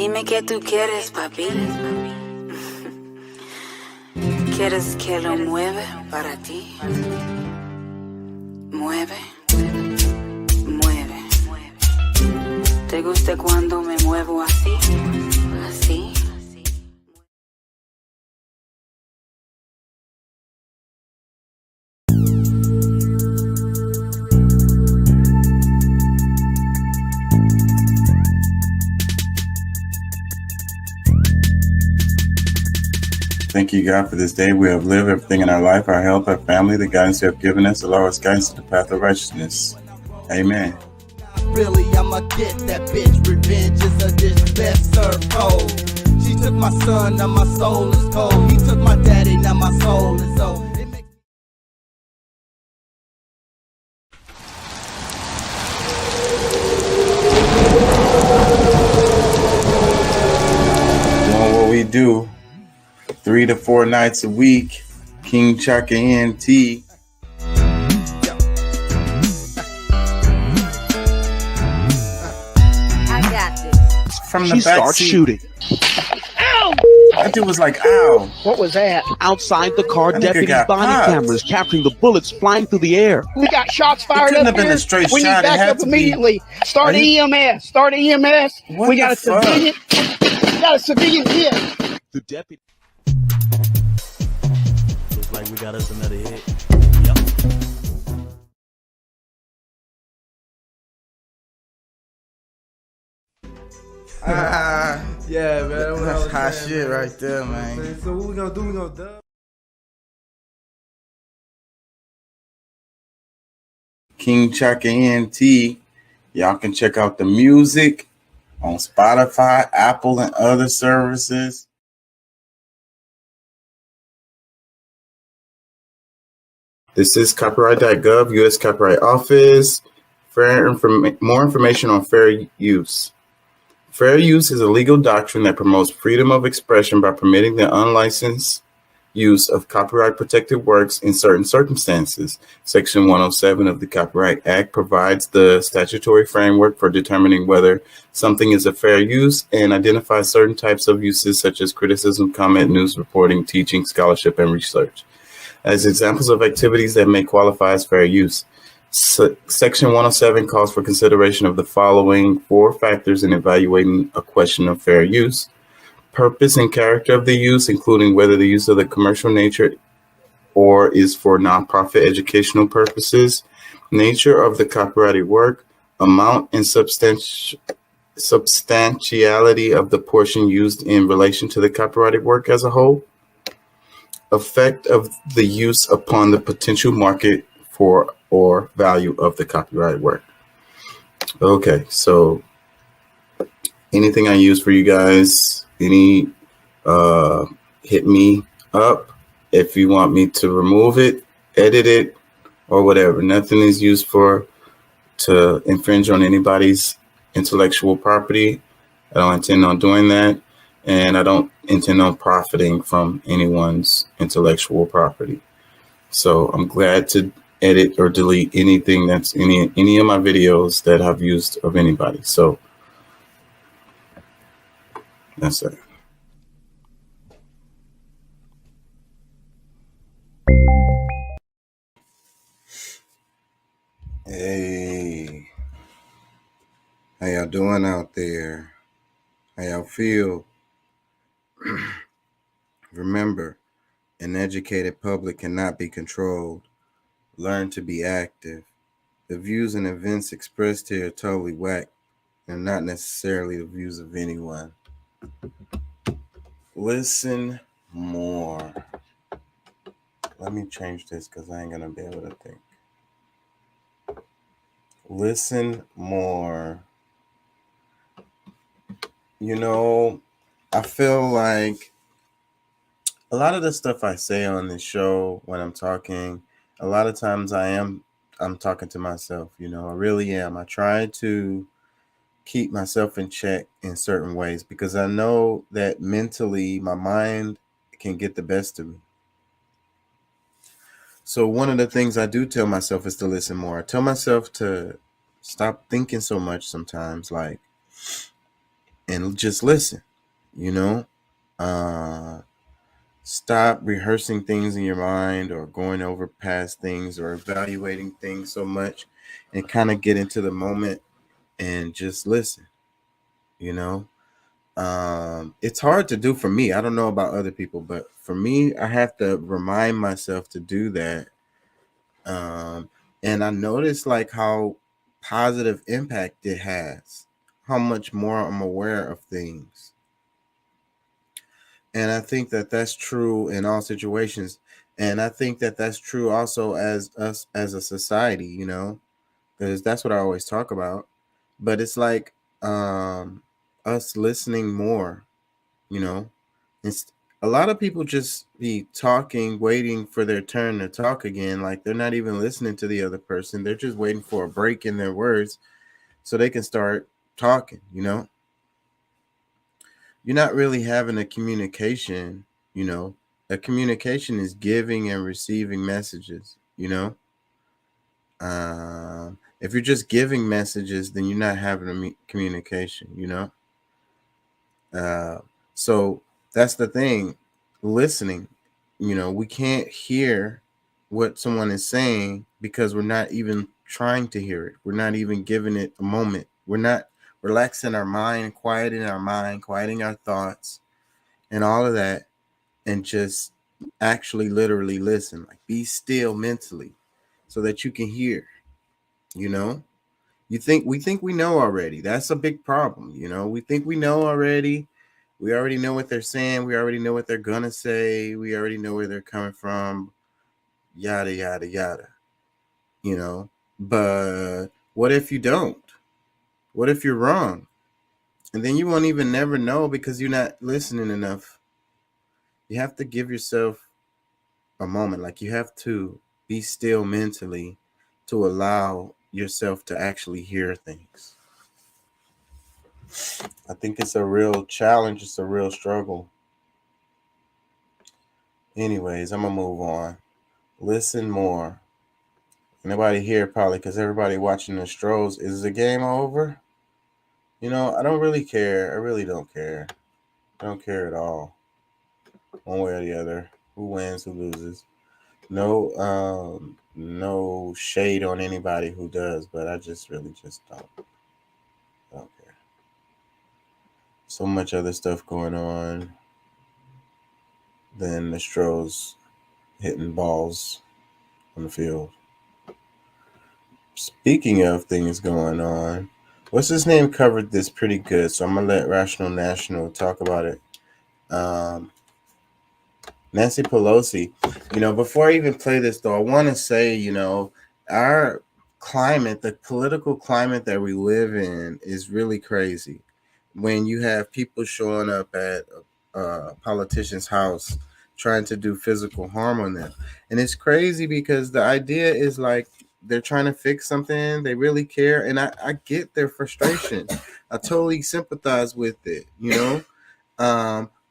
Dime qué tú quieres, papi. ¿Quieres que lo mueva para ti? Mueve, mueve. ¿Te gusta cuando me muevo así? Así. Thank you, God, for this day. We have lived everything in our life, our health, our family, the guidance you have given us, allow us guidance to the path of righteousness. Amen. Really, I'ma get that bitch. Revenge is a dish best served cold. She took my son, now my soul is cold. He took my daddy, now my soul is old. Doing what we do 3 to 4 nights a week. King Chaka ENT. From the she starts seat. shooting. Ow! That dude was like, ow. What was that? Outside the car, That nigga deputies' got body popped. cameras capturing the bullets flying through the air. We got shots fired couldn't up have been here. a straight We need shot. It had backup to be- immediately. Start Are you- EMS. Start EMS. What We got a the fuck? civilian. We got a civilian hit. The deputy. Looks like we got us another hit. Yeah, man. That's hot shit right there, man. So what we gonna do? We gonna dub. King Chaka ENT. Y'all can check out the music on Spotify, Apple, and other services. This is copyright.gov, U.S. Copyright Office. More information on fair use. Fair use is a legal doctrine that promotes freedom of expression by permitting the unlicensed use of copyright-protected works in certain circumstances. Section 107 of the Copyright Act provides the statutory framework for determining whether something is a fair use and identifies certain types of uses such as criticism, comment, news reporting, teaching, scholarship, and research as examples of activities that may qualify as fair use. Section 107 calls for consideration of the following 4 factors in evaluating a question of fair use: purpose and character of the use, including whether the use of the commercial nature or is for nonprofit educational purposes, nature of the copyrighted work, amount and substantiality of the portion used in relation to the copyrighted work as a whole, effect of the use upon the potential market for or value of the copyrighted work. Okay, so anything I use for you guys, hit me up if you want me to remove it, edit it, or whatever. Nothing is used to infringe on anybody's intellectual property. I don't intend on doing that, and I don't intend on profiting from anyone's intellectual property. So I'm glad to edit or delete anything that's any of my videos that I've used of anybody. So that's it. Hey, how y'all doing out there? How y'all feel? Remember, an educated public cannot be controlled. Learn to be active. The views and events expressed here are totally whack and not necessarily the views of anyone. Listen more. Let me change this because I ain't going to be able to think. Listen more. You know, I feel like a lot of the stuff I say on this show when I'm talking, a lot of times I'm talking to myself, you know, I really am. I try to keep myself in check in certain ways because I know that mentally my mind can get the best of me. So one of the things I do tell myself is to listen more. I tell myself to stop thinking so much sometimes. Like, and just listen, you know. Stop rehearsing things in your mind or going over past things or evaluating things so much, and kind of get into the moment and just listen, you know. It's hard to do for me. I don't know about other people, but for me, I have to remind myself to do that. um, and I notice like how positive impact it has, how much more I'm aware of things. And I think that that's true in all situations. And I think that that's true also as us as a society, you know, because that's what I always talk about. But it's like us listening more, you know. It's a lot of people just be talking, waiting for their turn to talk again. Like they're not even listening to the other person. They're just waiting for a break in their words so they can start talking, you know. You're not really having a communication, you know. A communication is giving and receiving messages, you know. If you're just giving messages, then you're not having a communication, you know. So that's the thing. Listening, you know, we can't hear what someone is saying because we're not even trying to hear it. We're not even giving it a moment. We're not relaxing our mind, quieting our thoughts, and all of that, and just actually literally listen. Like be still mentally so that you can hear, you know. We think we know already. That's a big problem, you know. We think we know already. We already know what they're saying. We already know what they're gonna say. We already know where they're coming from. Yada yada yada. You know. But what if you don't? What if you're wrong? And then you won't even never know because you're not listening enough. You have to give yourself a moment. Like you have to be still mentally to allow yourself to actually hear things. I think it's a real challenge. It's a real struggle. Anyways, I'm going to move on. Listen more. Nobody here probably because everybody watching the Stros. Is the game over? You know, I don't really care. I really don't care. I don't care at all. One way or the other. Who wins, who loses. No shade on anybody who does, but I just really just don't care. So much other stuff going on than the Stros hitting balls on the field. Speaking of things going on, what's his name covered this pretty good, so I'm gonna let Rational National talk about it. Nancy Pelosi, you know, before I even play this though, I want to say, you know, our climate, the political climate that we live in is really crazy. When you have people showing up at a politician's house trying to do physical harm on them. And it's crazy because the idea is like they're trying to fix something. They really care. And I get their frustration. I totally sympathize with it, you know?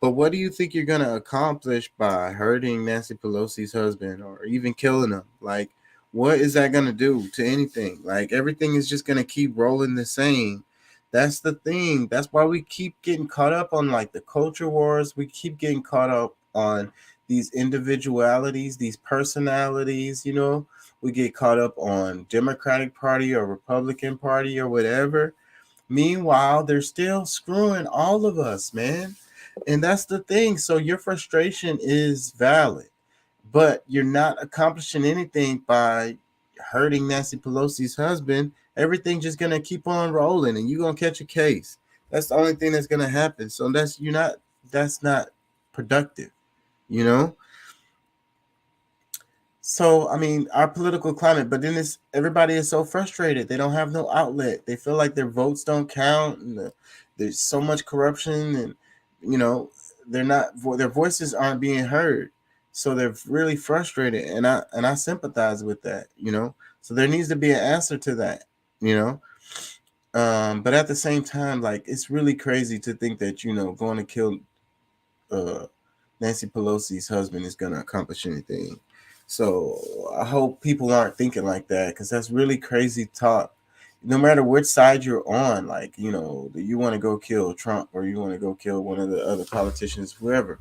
But what do you think you're going to accomplish by hurting Nancy Pelosi's husband or even killing him? Like, what is that going to do to anything? Like, everything is just going to keep rolling the same. That's the thing. That's why we keep getting caught up on like the culture wars. We keep getting caught up on these individualities, these personalities, you know. We get caught up on Democratic Party or Republican Party or whatever. Meanwhile, they're still screwing all of us, man. And that's the thing. So your frustration is valid, but you're not accomplishing anything by hurting Nancy Pelosi's husband. Everything's just gonna keep on rolling, and you're gonna catch a case. That's the only thing that's gonna happen. So that's not productive, you know. So I mean, our political climate, but then everybody is so frustrated. They don't have no outlet. They feel like their votes don't count, and there's so much corruption, and you know, their voices aren't being heard. So they're really frustrated, and I sympathize with that, you know. So there needs to be an answer to that, you know. But at the same time, like it's really crazy to think that, you know, going to kill Nancy Pelosi's husband is going to accomplish anything. So I hope people aren't thinking like that, because that's really crazy talk. no matter which side you're on, like, you know, do you want to go kill Trump or you want to go kill one of the other politicians, whoever?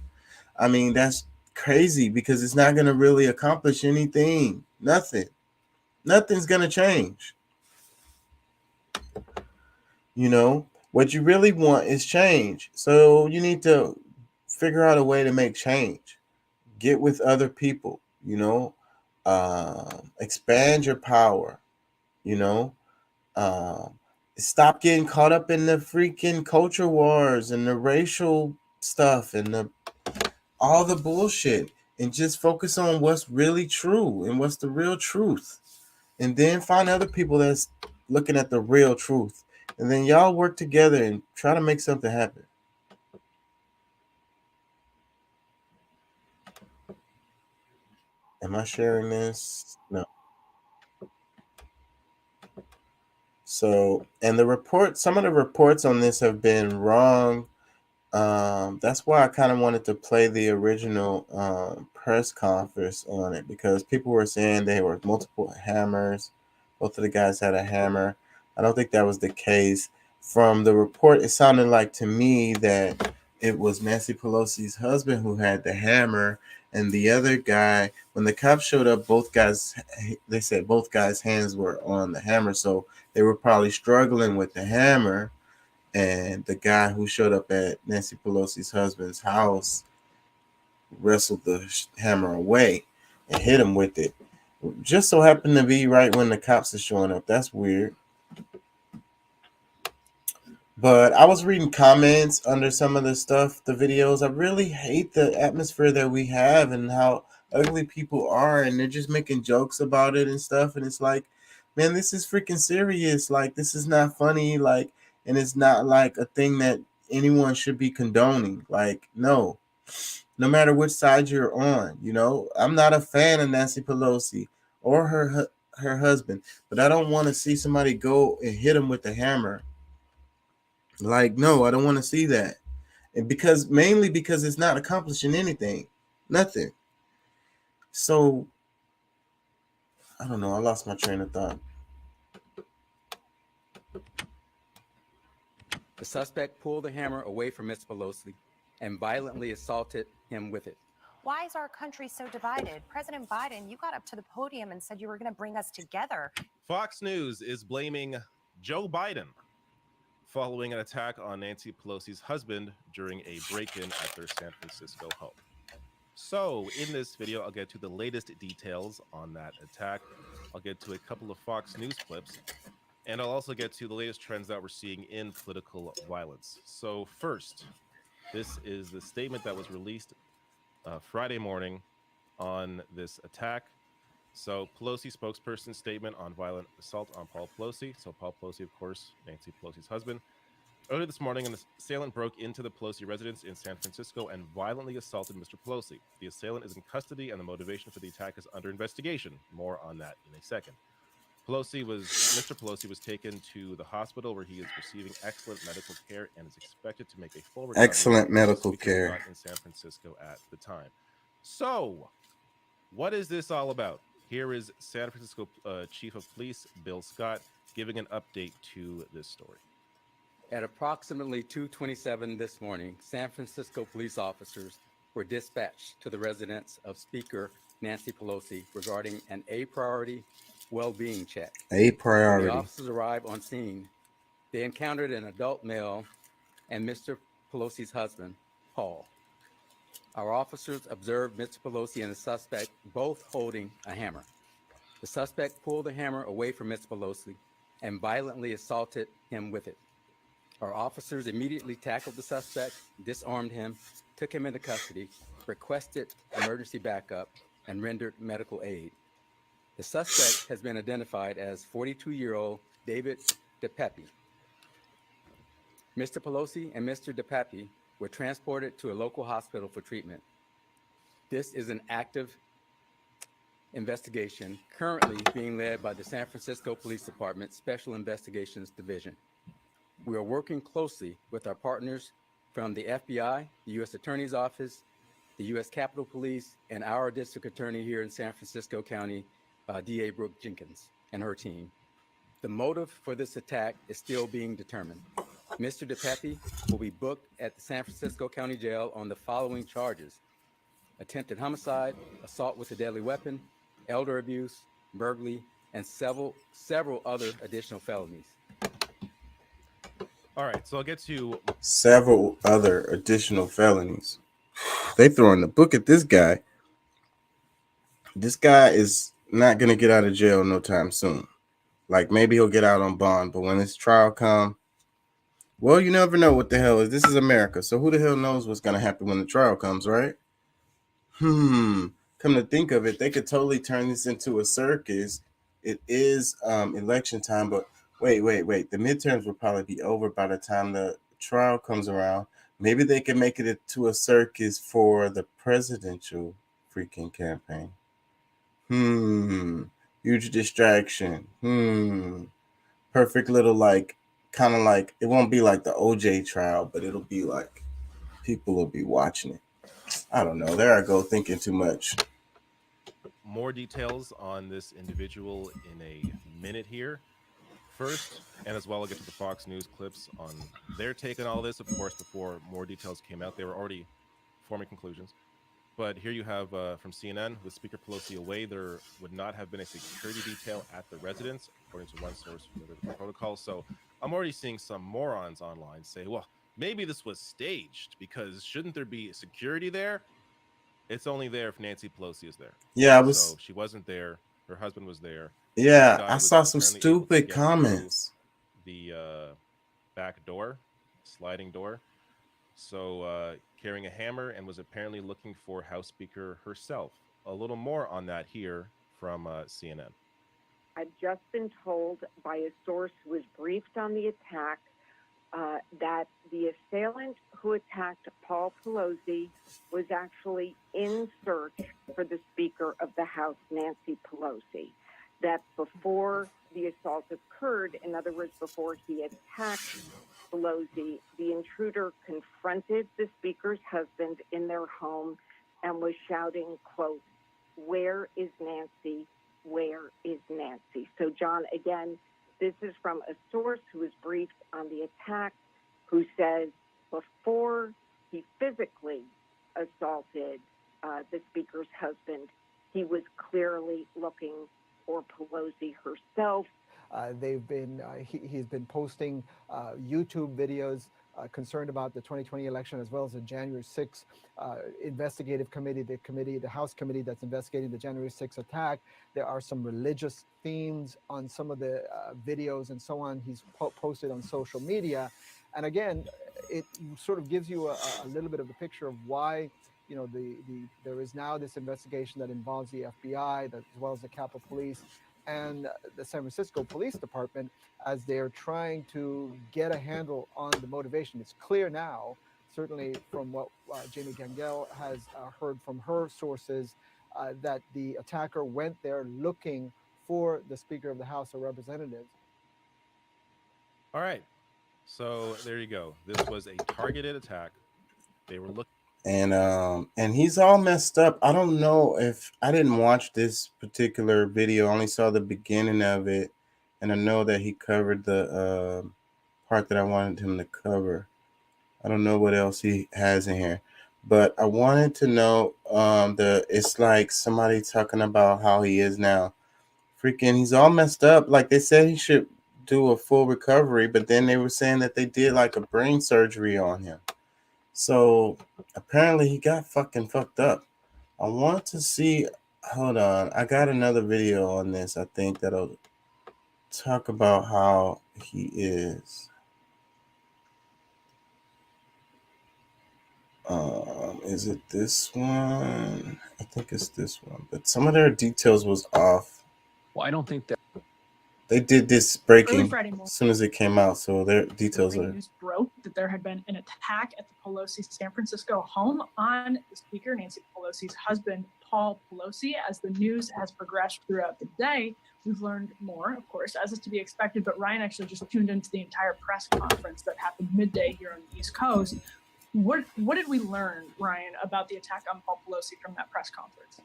I mean, that's crazy because it's not going to really accomplish anything. Nothing. Nothing's going to change. You know, what you really want is change. So you need to figure out a way to make change. Get with other people, you know, expand your power, you know, stop getting caught up in the freaking culture wars and the racial stuff and all the bullshit, and just focus on what's really true and what's the real truth. And then find other people that's looking at the real truth. And then y'all work together and try to make something happen. Am I sharing this? No. So, and the report, some of the reports on this have been wrong. That's why I kind of wanted to play the original press conference on it, because people were saying there were multiple hammers. Both of the guys had a hammer. I don't think that was the case. From the report, it sounded like to me that it was Nancy Pelosi's husband who had the hammer, and the other guy, when the cops showed up, they said both guys' hands were on the hammer, so they were probably struggling with the hammer. And the guy who showed up at Nancy Pelosi's husband's house wrestled the hammer away and hit him with it. Just so happened to be right when the cops are showing up. That's weird. But I was reading comments under some of the stuff, the videos. I really hate the atmosphere that we have and how ugly people are. And they're just making jokes about it and stuff. And it's like, man, this is freaking serious. Like, this is not funny. Like, and it's not like a thing that anyone should be condoning. Like, no matter which side you're on, you know, I'm not a fan of Nancy Pelosi or her husband, but I don't want to see somebody go and hit him with a hammer. Like, no, I don't want to see that. And mainly because it's not accomplishing anything, nothing. So, I don't know. I lost my train of thought. The suspect pulled the hammer away from Ms. Pelosi and violently assaulted him with it. Why is our country so divided? President Biden, you got up to the podium and said you were going to bring us together. Fox News is blaming Joe Biden following an attack on Nancy Pelosi's husband during a break-in at their San Francisco home. So in this video, I'll get to the latest details on that attack. I'll get to a couple of Fox News clips, and I'll also get to the latest trends that we're seeing in political violence. So first, this is the statement that was released Friday morning on this attack. So Pelosi spokesperson statement on violent assault on Paul Pelosi. So Paul Pelosi, of course, Nancy Pelosi's husband. Earlier this morning, an assailant broke into the Pelosi residence in San Francisco and violently assaulted Mr. Pelosi. The assailant is in custody and the motivation for the attack is under investigation. More on that in a second. Mr. Pelosi was taken to the hospital where he is receiving excellent medical care and is expected to make a full recovery. Excellent medical care. In San Francisco at the time. So, what is this all about? Here is San Francisco Chief of Police Bill Scott giving an update to this story. At approximately 2:27 this morning, San Francisco police officers were dispatched to the residence of Speaker Nancy Pelosi regarding an A-priority well-being check. A-priority. When the officers arrived on scene, they encountered an adult male and Mr. Pelosi's husband, Paul. Our officers observed Mr. Pelosi and the suspect both holding a hammer. The suspect pulled the hammer away from Mr. Pelosi and violently assaulted him with it. Our officers immediately tackled the suspect, disarmed him, took him into custody, requested emergency backup, and rendered medical aid. The suspect has been identified as 42-year-old David DePepe. Mr. Pelosi and Mr. DePepe were transported to a local hospital for treatment. This is an active investigation currently being led by the San Francisco Police Department Special Investigations Division. We are working closely with our partners from the FBI, the U.S. Attorney's Office, the U.S. Capitol Police, and our district attorney here in San Francisco County, DA Brooke Jenkins and her team. The motive for this attack is still being determined. Mr. DePepe will be booked at the San Francisco County Jail on the following charges: attempted homicide, assault with a deadly weapon, elder abuse, burglary, and several other additional felonies. All right, so I'll get to several other additional felonies. They throwing the book at this guy. This guy is not going to get out of jail no time soon. Like, maybe he'll get out on bond, but when his trial come, well, you never know what the hell is. This is America, so who the hell knows what's going to happen when the trial comes, right? Come to think of it, they could totally turn this into a circus. It is election time, but wait. The midterms will probably be over by the time the trial comes around. Maybe they can make it to a circus for the presidential freaking campaign. Huge distraction. Perfect little, like, kind of like, it won't be like the OJ trial, but it'll be like people will be watching it. I don't know. There I go, thinking too much. more details on this individual in a minute here. First, and as well, I'll get to the Fox News clips on their take on all this. Of course, before more details came out, they were already forming conclusions. But here you have from CNN, with Speaker Pelosi away, there would not have been a security detail at the residence, according to one source from the protocol. So I'm already seeing some morons online say, well, maybe this was staged, because shouldn't there be security there? It's only there if Nancy Pelosi is there. Yeah, So she wasn't there. Her husband was there. Yeah, I saw some stupid comments. The back door, sliding door. So carrying a hammer, and was apparently looking for House Speaker herself. A little more on that here from CNN. I've just been told by a source who was briefed on the attack that the assailant who attacked Paul Pelosi was actually in search for the Speaker of the House, Nancy Pelosi. That before the assault occurred, in other words, before he attacked Pelosi, the intruder confronted the Speaker's husband in their home and was shouting, quote, "Where is Nancy? Where is Nancy?" So, John, again, this is from a source who was briefed on the attack, who says before he physically assaulted the Speaker's husband, he was clearly looking for Pelosi herself. They've been he's been posting YouTube videos concerned about the 2020 election, as well as the January 6th investigative committee, the House committee that's investigating the January 6th attack. There are some religious themes on some of the videos and so on. He's posted on social media, and again, it sort of gives you a little bit of a picture of why, you know, there is now this investigation that involves the FBI, as well as the Capitol Police and the San Francisco Police Department, as they're trying to get a handle on the motivation. It's clear now, certainly from what Jamie Gangel has heard from her sources, that the attacker went there looking for the Speaker of the House of Representatives. All right. So there you go. This was a targeted attack. They were looking. And he's all messed up. I don't know if I didn't watch this particular video. I only saw the beginning of it, and I know that he covered the part that I wanted him to cover. I don't know what else he has in here, but I wanted to know it's like somebody talking about how he is now. Freaking, he's all messed up. Like, they said he should do a full recovery, but then they were saying that they did like a brain surgery on him. So apparently he got fucking fucked up. I want to see, hold on, I got another video on this, I think, that'll talk about how he is. Is it this one? I think it's this one, but some of their details was off. Well, I don't think that they did this breaking as soon as it came out, so their details are. News broke that there had been an attack at the Pelosi San Francisco home on the Speaker, Nancy Pelosi's husband, Paul Pelosi. As the news has progressed throughout the day, we've learned more, of course, as is to be expected. But Ryan actually just tuned into the entire press conference that happened midday here on the East Coast. What did we learn, Ryan, about the attack on Paul Pelosi from that press conference?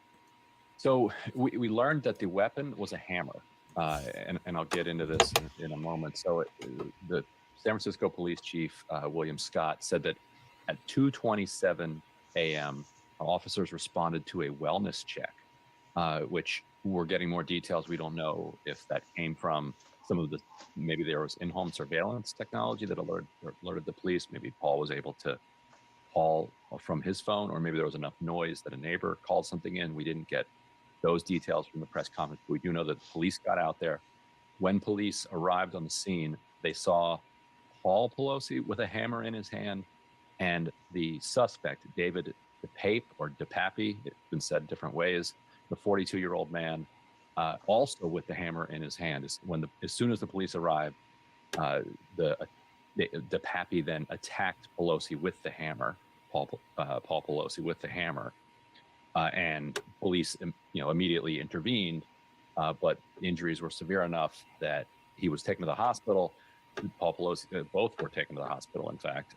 So we learned that the weapon was a hammer. and I'll get into this in a moment. So the San Francisco Police Chief, William Scott, said that at 2:27 a.m., officers responded to a wellness check, which we're getting more details. We don't know if that came from some of the, maybe there was in-home surveillance technology that alerted the police. Maybe Paul was able to call from his phone, or maybe there was enough noise that a neighbor called something in. We didn't get those details from the press conference. We do know that the police got out there. When police arrived on the scene, they saw Paul Pelosi with a hammer in his hand, and the suspect, David DePape or DePappy, it's been said different ways, the 42-year-old man, also with the hammer in his hand. As soon as the police arrived, DePappy then attacked Pelosi with the hammer, Paul Pelosi with the hammer, and police, immediately intervened, but injuries were severe enough that he was taken to the hospital. Paul Pelosi, both were taken to the hospital, in fact,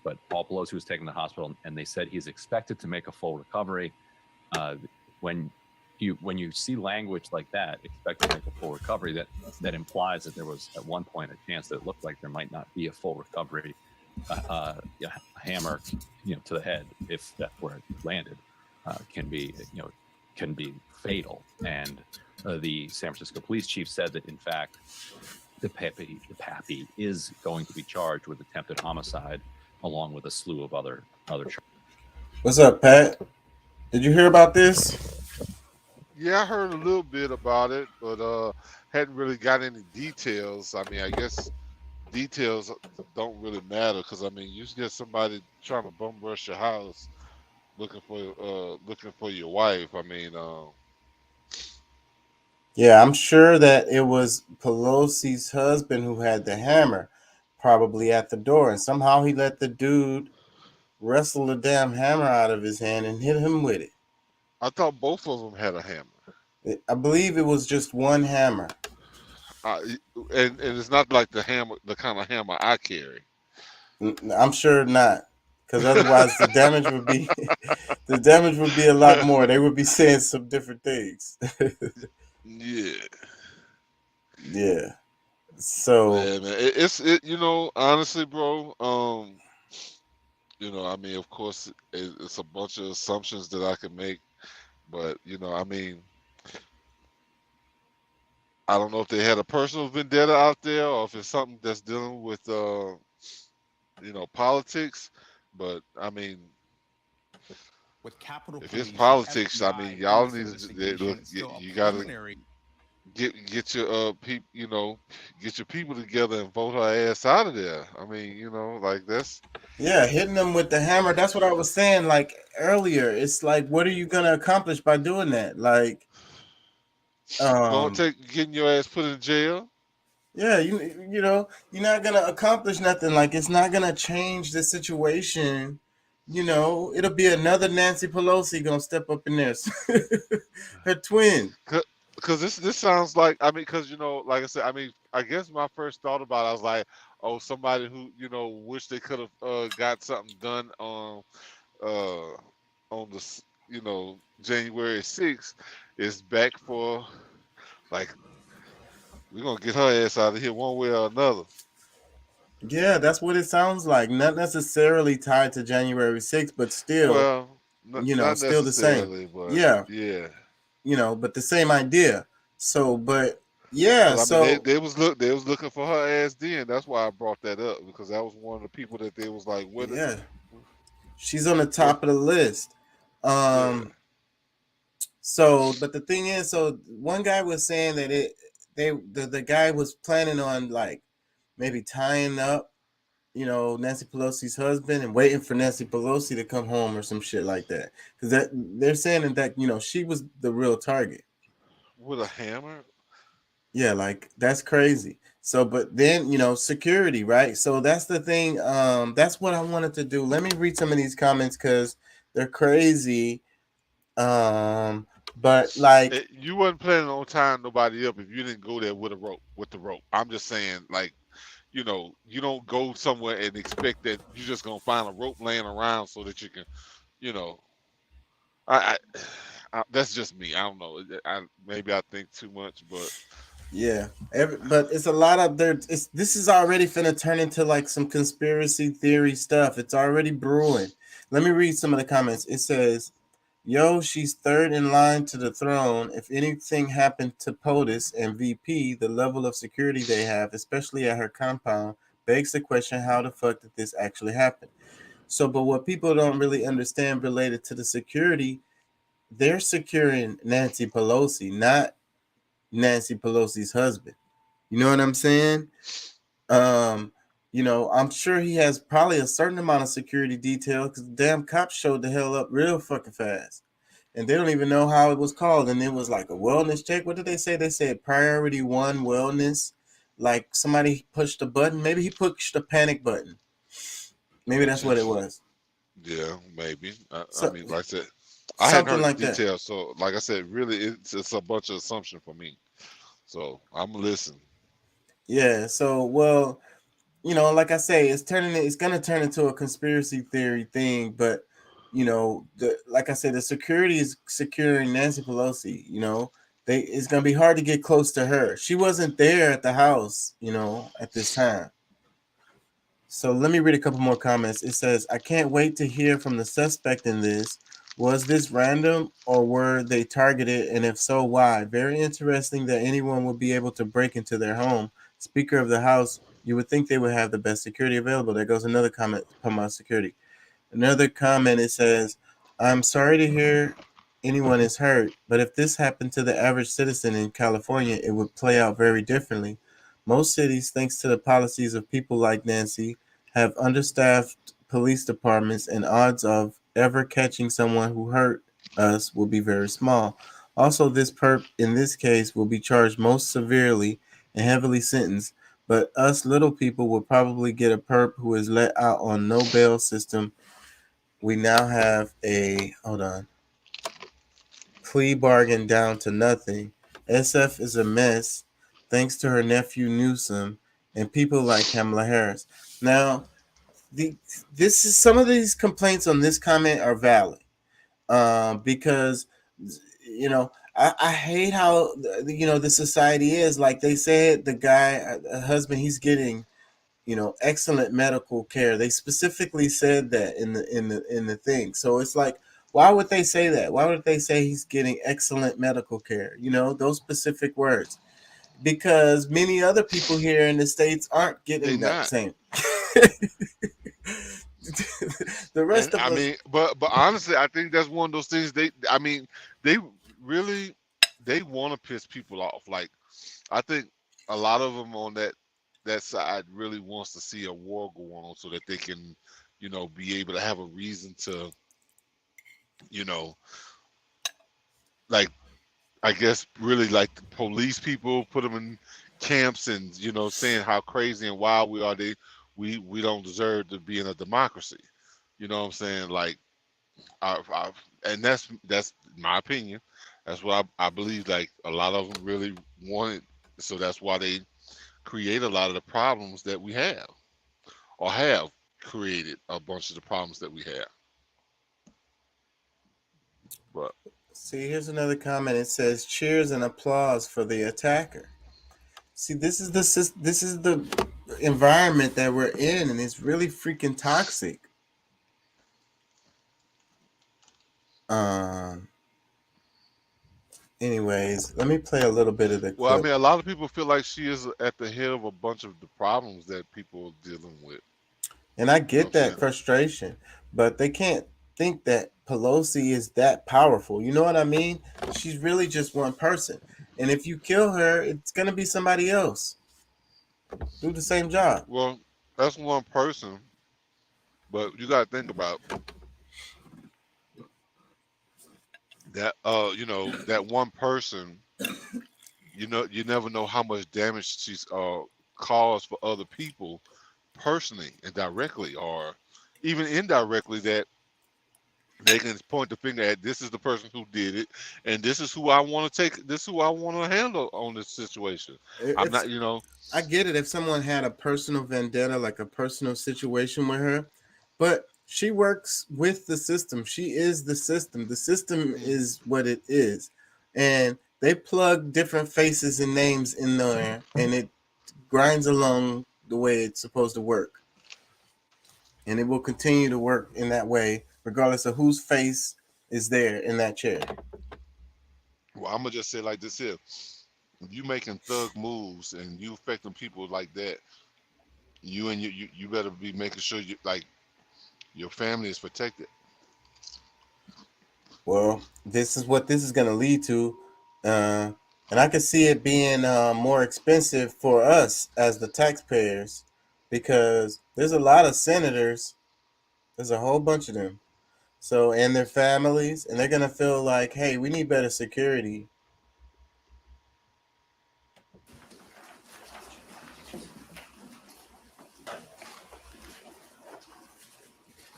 but Paul Pelosi was taken to the hospital, and they said he's expected to make a full recovery. When you see language like that, expect to make a full recovery, that implies that there was at one point a chance that it looked like there might not be a full recovery. A hammer, to the head, if that's where it landed, can be fatal. And the San Francisco police chief said that in fact, DePappy is going to be charged with attempted homicide, along with a slew of other charges. What's up, Pat? Did you hear about this? Yeah, I heard a little bit about it, but hadn't really got any details. I mean, I guess details don't really matter, because I mean, you get somebody trying to bum rush your house, looking for your wife. I mean, yeah, I'm sure that it was Pelosi's husband who had the hammer, probably at the door, and somehow he let the dude wrestle the damn hammer out of his hand and hit him with it. I thought both of them had a hammer. I believe it was just one hammer. And it's not like the kind of hammer I carry. I'm sure not, because otherwise the damage would be a lot more. They would be saying some different things. Yeah. So yeah, man, it honestly, bro. I mean, of course, it's a bunch of assumptions that I can make, but I mean, I don't know if they had a personal vendetta out there, or if it's something that's dealing with, politics. But I mean, with capital, if it's politics, I mean, y'all need you gotta get your get your people together and vote her ass out of there. I mean, like that's. Yeah, hitting them with the hammer. That's what I was saying like earlier. It's like, what are you gonna accomplish by doing that? Like, getting your ass put in jail. Yeah, you're not gonna accomplish nothing. Like, it's not gonna change the situation. It'll be another Nancy Pelosi gonna step up in there. Her twin. Because this sounds like, I mean, because like I said, I mean, I guess my first thought about it, I was like, oh, somebody who wish they could have got something done on the January 6th is back for, like, we're gonna get her ass out of here one way or another. Yeah, that's what it sounds like. Not necessarily tied to January 6th, but still, not still the same. But yeah. But the same idea. So, but yeah, I mean, they was looking for her ass then. That's why I brought that up, because that was one of the people that they was like, what? Yeah, she's on the top of the list. So, but the thing is, so one guy was saying that the guy was planning on like maybe tying up, Nancy Pelosi's husband and waiting for Nancy Pelosi to come home or some shit like that. Because that they're saying that she was the real target. With a hammer? Yeah, like that's crazy. So, but then security, right? So that's the thing. That's what I wanted to do. Let me read some of these comments because they're crazy. But like, you wasn't planning on tying nobody up if you didn't go there with the rope. I'm just saying, like, you don't go somewhere and expect that you're just gonna find a rope laying around so that you can, I that's just me. I don't know. Maybe I think too much, but Yeah, but it's a lot of there. This is already finna turn into like some conspiracy theory stuff. It's already brewing. Let me read some of the comments. It says, "Yo, she's third in line to the throne. If anything happened to POTUS and VP, the level of security they have, especially at her compound, begs the question: how the fuck did this actually happen?" So, but what people don't really understand related to the security, they're securing Nancy Pelosi, not Nancy Pelosi's husband. You know what I'm saying? Um, I'm sure he has probably a certain amount of security detail because damn cops showed the hell up real fucking fast. And they don't even know how it was called. And it was like a wellness check. What did they say? They said priority 1 wellness. Like somebody pushed a button. Maybe he pushed a panic button. Maybe that's what it was. Yeah, maybe. I So- mean, like I said, I hadn't something heard like the that. details. So, like I said, really, it's a bunch of assumption for me. So I'm listening. Yeah. So, well, like I say, it's gonna turn into a conspiracy theory thing, but like I said, the security is securing Nancy Pelosi. It's gonna be hard to get close to her. She wasn't there at the house, at this time. So let me read a couple more comments. It says, "I can't wait to hear from the suspect in this. Was this random or were they targeted? And if so, why? Very interesting that anyone would be able to break into their home. Speaker of the House, you would think they would have the best security available." There goes another comment about security. Another comment, it says, "I'm sorry to hear anyone is hurt, but if this happened to the average citizen in California, it would play out very differently. Most cities, thanks to the policies of people like Nancy, have understaffed police departments, and odds of ever catching someone who hurt us will be very small. Also, this perp in this case will be charged most severely and heavily sentenced, but us little people will probably get a perp who is let out on no bail system. We now have a plea bargain down to nothing. SF is a mess thanks to her nephew Newsom and people like Kamala Harris." Now, some of these complaints on this comment are valid, because I hate how the society is. Like they said, the guy, husband, he's getting excellent medical care. They specifically said that in the thing. So it's like, why would they say that? Why would they say he's getting excellent medical care? Those specific words, because many other people here in the States aren't getting that same. The rest of I us, mean, but honestly, I think that's one of those things. They really want to piss people off. Like, I think a lot of them on that side really wants to see a war go on so that they can, be able to have a reason to, like, I guess really like the police people, put them in camps and saying how crazy and wild we are. We don't deserve to be in a democracy. You know what I'm saying? Like, and that's my opinion. That's what I believe. Like, a lot of them really want it, so that's why they create a lot of the problems that we have, or have created a bunch of the problems that we have. But see, here's another comment. It says, "Cheers and applause for the attacker." See, this is the environment that we're in, and it's really freaking toxic. Anyways, let me play a little bit of the well, I clip. mean, a lot of people feel like she is at the head of a bunch of the problems that people are dealing with. And I get that frustration, but they can't think that Pelosi is that powerful. You know what I mean? She's really just one person. And if you kill her, it's going to be somebody else do the same job. Well, that's one person, but you got to think about that. That one person. You never know how much damage she's caused for other people, personally and directly, or even indirectly, that they can point the finger at. This is the person who did it, and this is who I want to take. This is who I want to handle on this situation. I'm not. I get it if someone had a personal vendetta, like a personal situation with her, but she works with the system. She is the system. The system is what it is. And They plug different faces and names in there, and it grinds along the way it's supposed to work. And it will continue to work in that way, regardless of whose face is there in that chair. Well, I'm gonna just say like this here: if you making thug moves and you affecting people like that, you better be making sure you like your family is protected. Well, this is what this is going to lead to. And I can see it being more expensive for us as the taxpayers, because there's a lot of senators. There's a whole bunch of them. So, and their families, and they're going to feel like, hey, we need better security.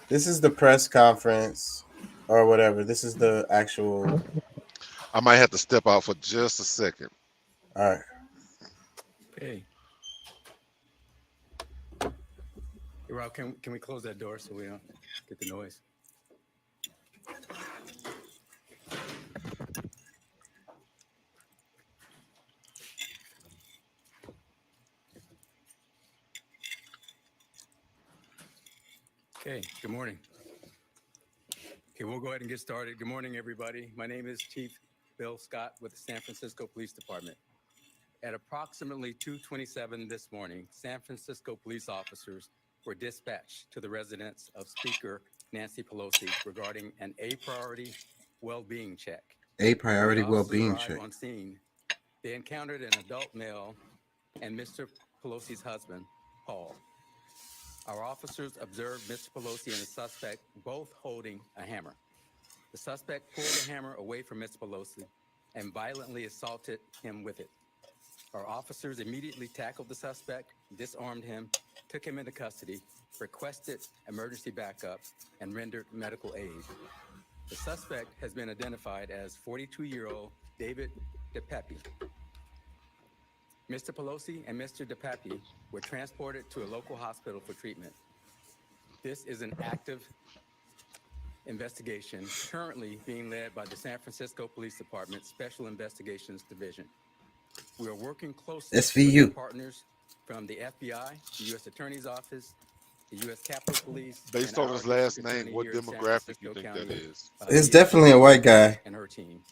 This is the press conference or whatever. This is the actual. I might have to step out for just a second. All right. Hey. Hey, Rob, can we close that door so we don't get the noise? Okay, good morning. Okay, we'll go ahead and get started. Good morning, everybody. My name is Chief Bill Scott with the San Francisco Police Department. At approximately 2:27 this morning, San Francisco police officers were dispatched to the residence of Speaker Nancy Pelosi regarding an A-priority well-being check. A priority When the officers well-being arrived check. on scene, they encountered an adult male and Mr. Pelosi's husband, Paul. Our officers observed Mr. Pelosi and the suspect both holding a hammer. The suspect pulled the hammer away from Mr. Pelosi and violently assaulted him with it. Our officers immediately tackled the suspect, disarmed him, took him into custody, requested emergency backup, and rendered medical aid. The suspect has been identified as 42-year-old David DePepe. Mr. Pelosi and Mr. DePepe were transported to a local hospital for treatment. This is an active investigation currently being led by the San Francisco Police Department Special Investigations Division. We are working closely SVU. with our partners from the FBI, the U.S. Attorney's Office, the U.S. Capitol Police. Based and on our his last district name, attorney what here in San demographic you Francisco think County, that is? It's Tia definitely a white guy. and her team.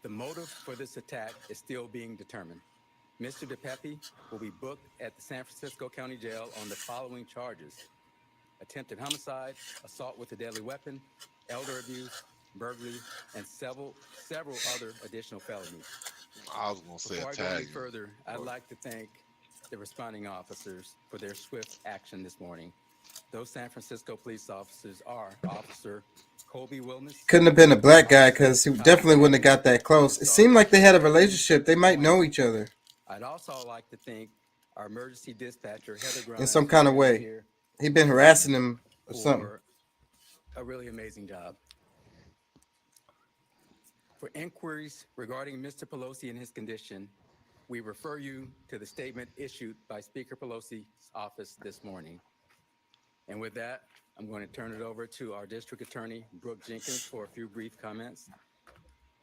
The motive for this attack is still being determined. Mr. DePepe will be booked at the San Francisco County Jail on the following charges: attempted homicide, assault with a deadly weapon, elder abuse, burglary, and several other additional felonies. I was gonna say Before I go any Italian. further, I'd like to thank the responding officers for their swift action this morning. Those San Francisco police officers are Officer Colby Wilmus. Couldn't have been a black guy, because he definitely wouldn't have got that close. It seemed like they had a relationship. They might know each other I'd also like to thank our emergency dispatcher, Heather Grimes, in some kind of who is way. here He'd been harassing him or something. for a really amazing job. For inquiries regarding Mr. Pelosi and his condition, we refer you to the statement issued by Speaker Pelosi's office this morning. And with that, I'm going to turn it over to our district attorney, Brooke Jenkins, for a few brief comments.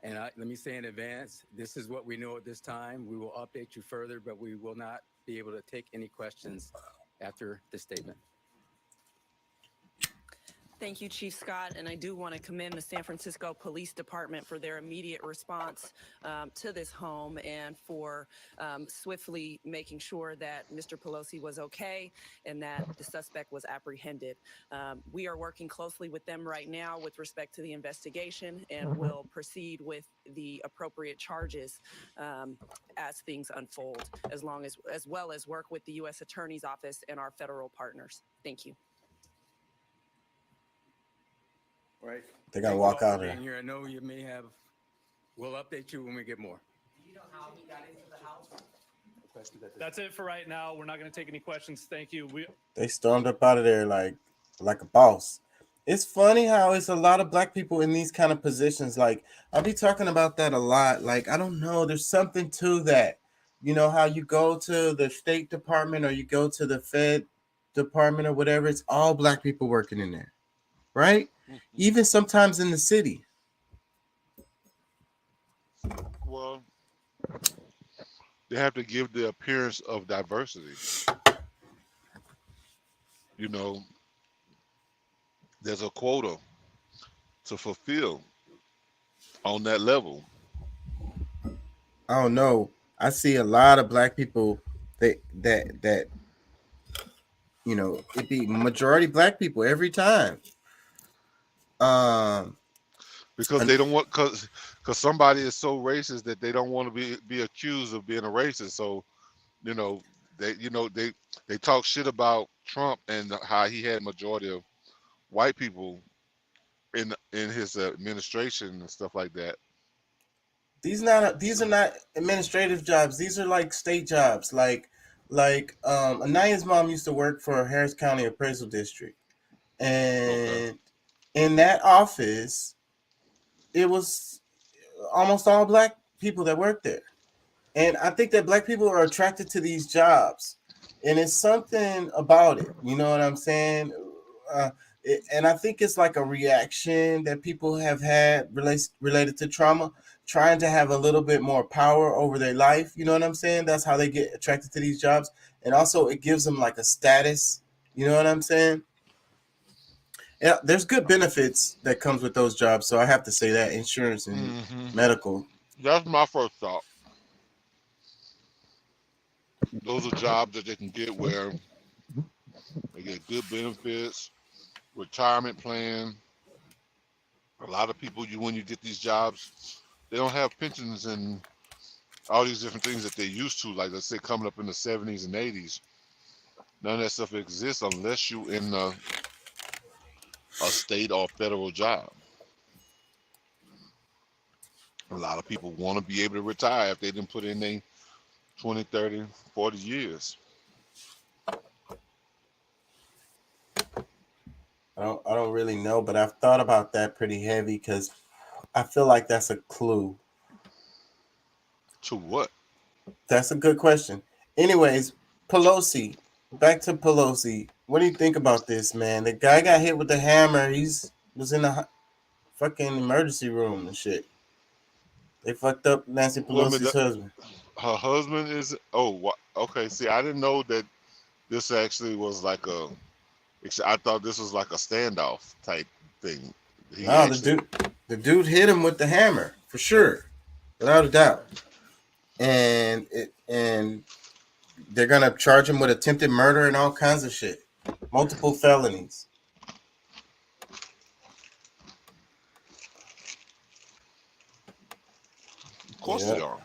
And let me say in advance, this is what we know at this time. We will update you further, but we will not be able to take any questions after the statement. Thank you, Chief Scott. And I do want to commend the San Francisco Police Department for their immediate response to this home and for swiftly making sure that Mr. Pelosi was okay and that the suspect was apprehended. We are working closely with them right now with respect to the investigation, and will proceed with the appropriate charges as things unfold, as well as work with the U.S. Attorney's Office and our federal partners. Thank you. Right. They gotta Thank you walk all out for here. being here. I know you may have. We'll update you when we get more. Do you know how he got into the house? That's it for right now. We're not going to take any questions. Thank you. They stormed up out of there like a boss. It's funny how it's a lot of black people in these kind of positions. Like, I'll be talking about that a lot. Like, I don't know, there's something to that. You know how you go to the State Department or you go to the Fed Department or whatever, it's all black people working in there, right? Even sometimes in the city. Well, They have to give the appearance of diversity. You know, there's a quota to fulfill on that level. I don't know. I see a lot of black people that you know, it be majority black people every time. Because they don't want, because somebody is so racist that they don't want to be accused of being a racist. So, you know, they talk shit about Trump and how he had majority of white people in his administration and stuff like that. These are not administrative jobs. These are like state jobs. Anaya's mom used to work for Harris County Appraisal District, and in that office, it was almost all black people that worked there. And I think that black people are attracted to these jobs, and it's something about it. You know what I'm saying? And I think it's like a reaction that people have had related to trauma, trying to have a little bit more power over their life. You know what I'm saying? That's how they get attracted to these jobs. And also it gives them like a status. You know what I'm saying? Yeah, there's good benefits that comes with those jobs. So I have to say that insurance and medical. That's my first thought. Those are jobs that they can get where they get good benefits, retirement plan. A lot of people, when you get these jobs, they don't have pensions and all these different things that they used to, like let's say coming up in the 70s and 80s. None of that stuff exists unless you in a state or federal job. A lot of people want to be able to retire if they didn't put in their 20, 30, 40 years. I don't really know, but I've thought about that pretty heavy because I feel like that's a clue. To what? That's a good question. Anyways, Pelosi. Back to Pelosi. What do you think about this, man? The guy got hit with the hammer. Was in the fucking emergency room and shit. They fucked up Nancy Pelosi's husband. Her husband is... Oh, okay. See, I didn't know that this actually was like a... I thought this was like a standoff type thing. The dude hit him with the hammer for sure, without a doubt. And they're gonna charge him with attempted murder and all kinds of shit, multiple felonies. Of course they are.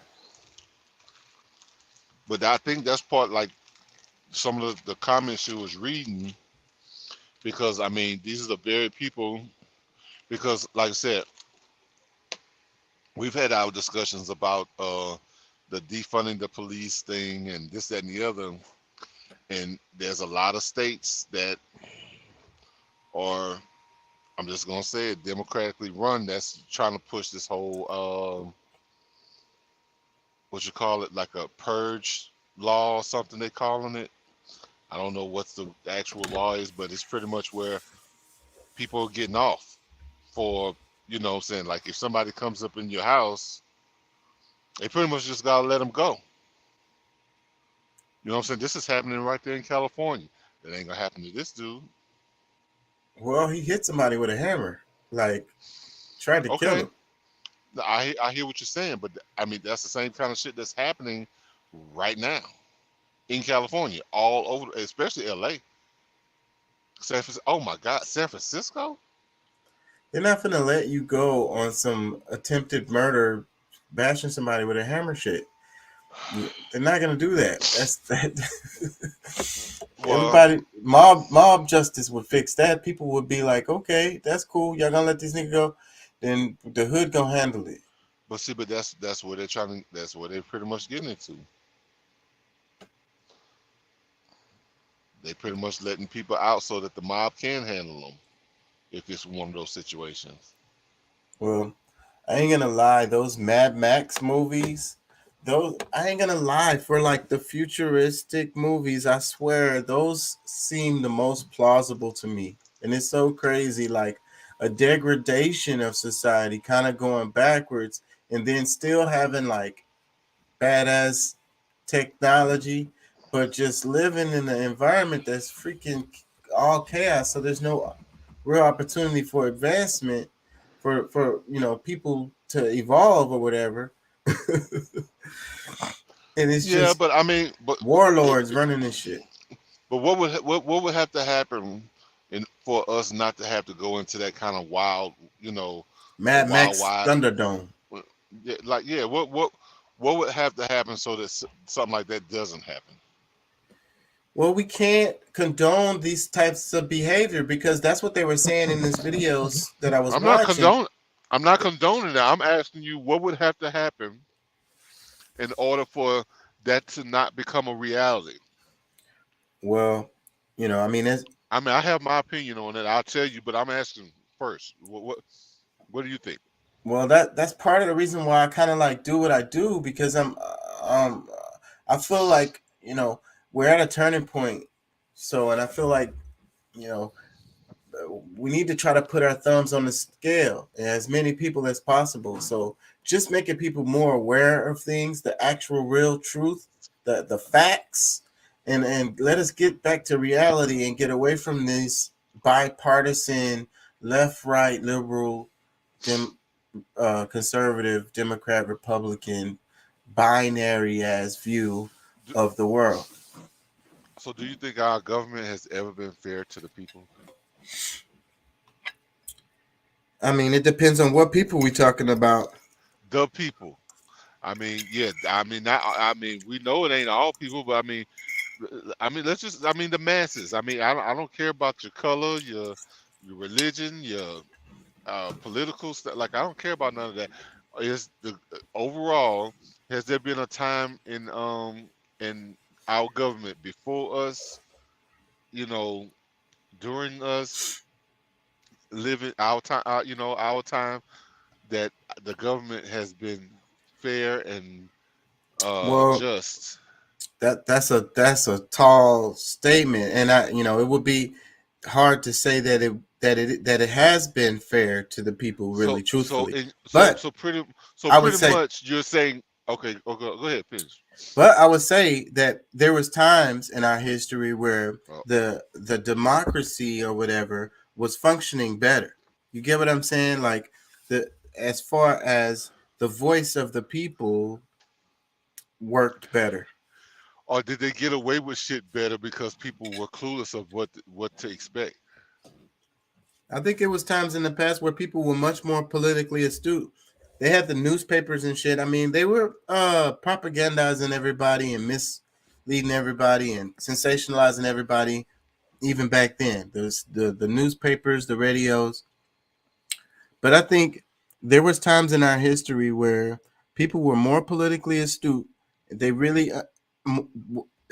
But I think that's part like some of the comments she was reading. Because, I mean, these are the very people, because, like I said, we've had our discussions about the defunding the police thing and this, that, and the other. And there's a lot of states that are, I'm just going to say it, democratically run, that's trying to push this whole, what you call it, like a purge law or something they're calling it. I don't know what the actual law is, but it's pretty much where people are getting off for, you know what I'm saying, like if somebody comes up in your house, they pretty much just got to let them go. You know what I'm saying? This is happening right there in California. That ain't going to happen to this dude. Well, he hit somebody with a hammer, like tried to kill him. I hear what you're saying, but I mean, that's the same kind of shit that's happening right now. In California, all over, especially LA. Oh my God, San Francisco? They're not gonna let you go on some attempted murder, bashing somebody with a hammer shit. They're not gonna do that. That's that. Everybody, mob justice would fix that. People would be like, okay, that's cool. Y'all gonna let these niggas go? Then the hood gonna handle it. But see, that's what they're trying to. That's what they're pretty much getting into. They pretty much letting people out so that the mob can handle them if it's one of those situations. Well, I ain't gonna lie, those Mad Max movies, I ain't gonna lie, for like the futuristic movies, I swear those seem the most plausible to me. And it's so crazy, like a degradation of society kind of going backwards and then still having like badass technology, but just living in an environment that's freaking all chaos. So there's no real opportunity for advancement for people to evolve or whatever. And it's just but I mean, but warlords running this shit. But what would have to happen for us not to have to go into that kind of wild, Mad Max wild, Thunderdome. What would have to happen so that something like that doesn't happen? Well, we can't condone these types of behavior because that's what they were saying in these videos that I was watching. I'm not condoning that. I'm asking you what would have to happen in order for that to not become a reality. Well, I have my opinion on it. I'll tell you, but I'm asking first. What do you think? Well, that's part of the reason why I kind of like do what I do, because I feel like we're at a turning point. So, and I feel like we need to try to put our thumbs on the scale, as many people as possible. So, just making people more aware of things, the actual real truth, the facts. And let us get back to reality and get away from this bipartisan, left, right, liberal, conservative, Democrat, Republican, binary ass view of the world. So do you think our government has ever been fair to the people? I mean, it depends on what people we're talking about. The people. I mean, we know it ain't all people, but the masses. I don't care about your color, your religion, your political stuff. Like, I don't care about none of that. Is the overall, has there been a time in our government before us, during us living our time, our time, that the government has been fair and just? That's a tall statement, and it would be hard to say that it has been fair to the people, really, truthfully. So pretty much you're saying, okay, go ahead, finish. But I would say that there was times in our history where the democracy or whatever was functioning better. You get what I'm saying? Like, as far as the voice of the people worked better. Or did they get away with shit better because people were clueless of what to expect? I think it was times in the past where people were much more politically astute. They had the newspapers and shit. I mean, they were propagandizing everybody and misleading everybody and sensationalizing everybody even back then. There's the newspapers, the radios. But I think there was times in our history where people were more politically astute. They really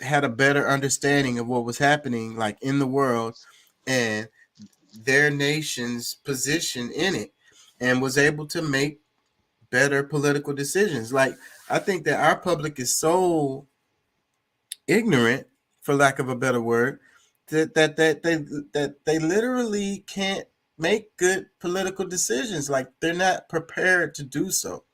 had a better understanding of what was happening, like, in the world and their nation's position in it, and was able to make better political decisions. Like, I think that our public is so ignorant, for lack of a better word, that they literally can't make good political decisions. Like, they're not prepared to do so.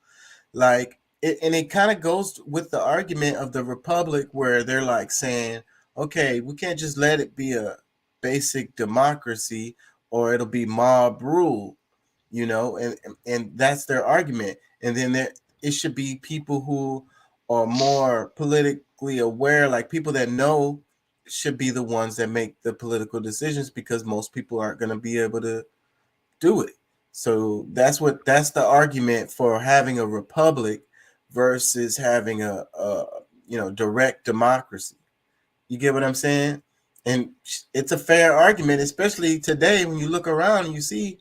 Like, it kind of goes with the argument of the Republic, where they're like saying, okay, we can't just let it be a basic democracy or it'll be mob rule, and that's their argument. And then it should be people who are more politically aware, like people that know, should be the ones that make the political decisions, because most people aren't going to be able to do it. So that's the argument for having a republic versus having a direct democracy. You get what I'm saying? And it's a fair argument, especially today when you look around and you see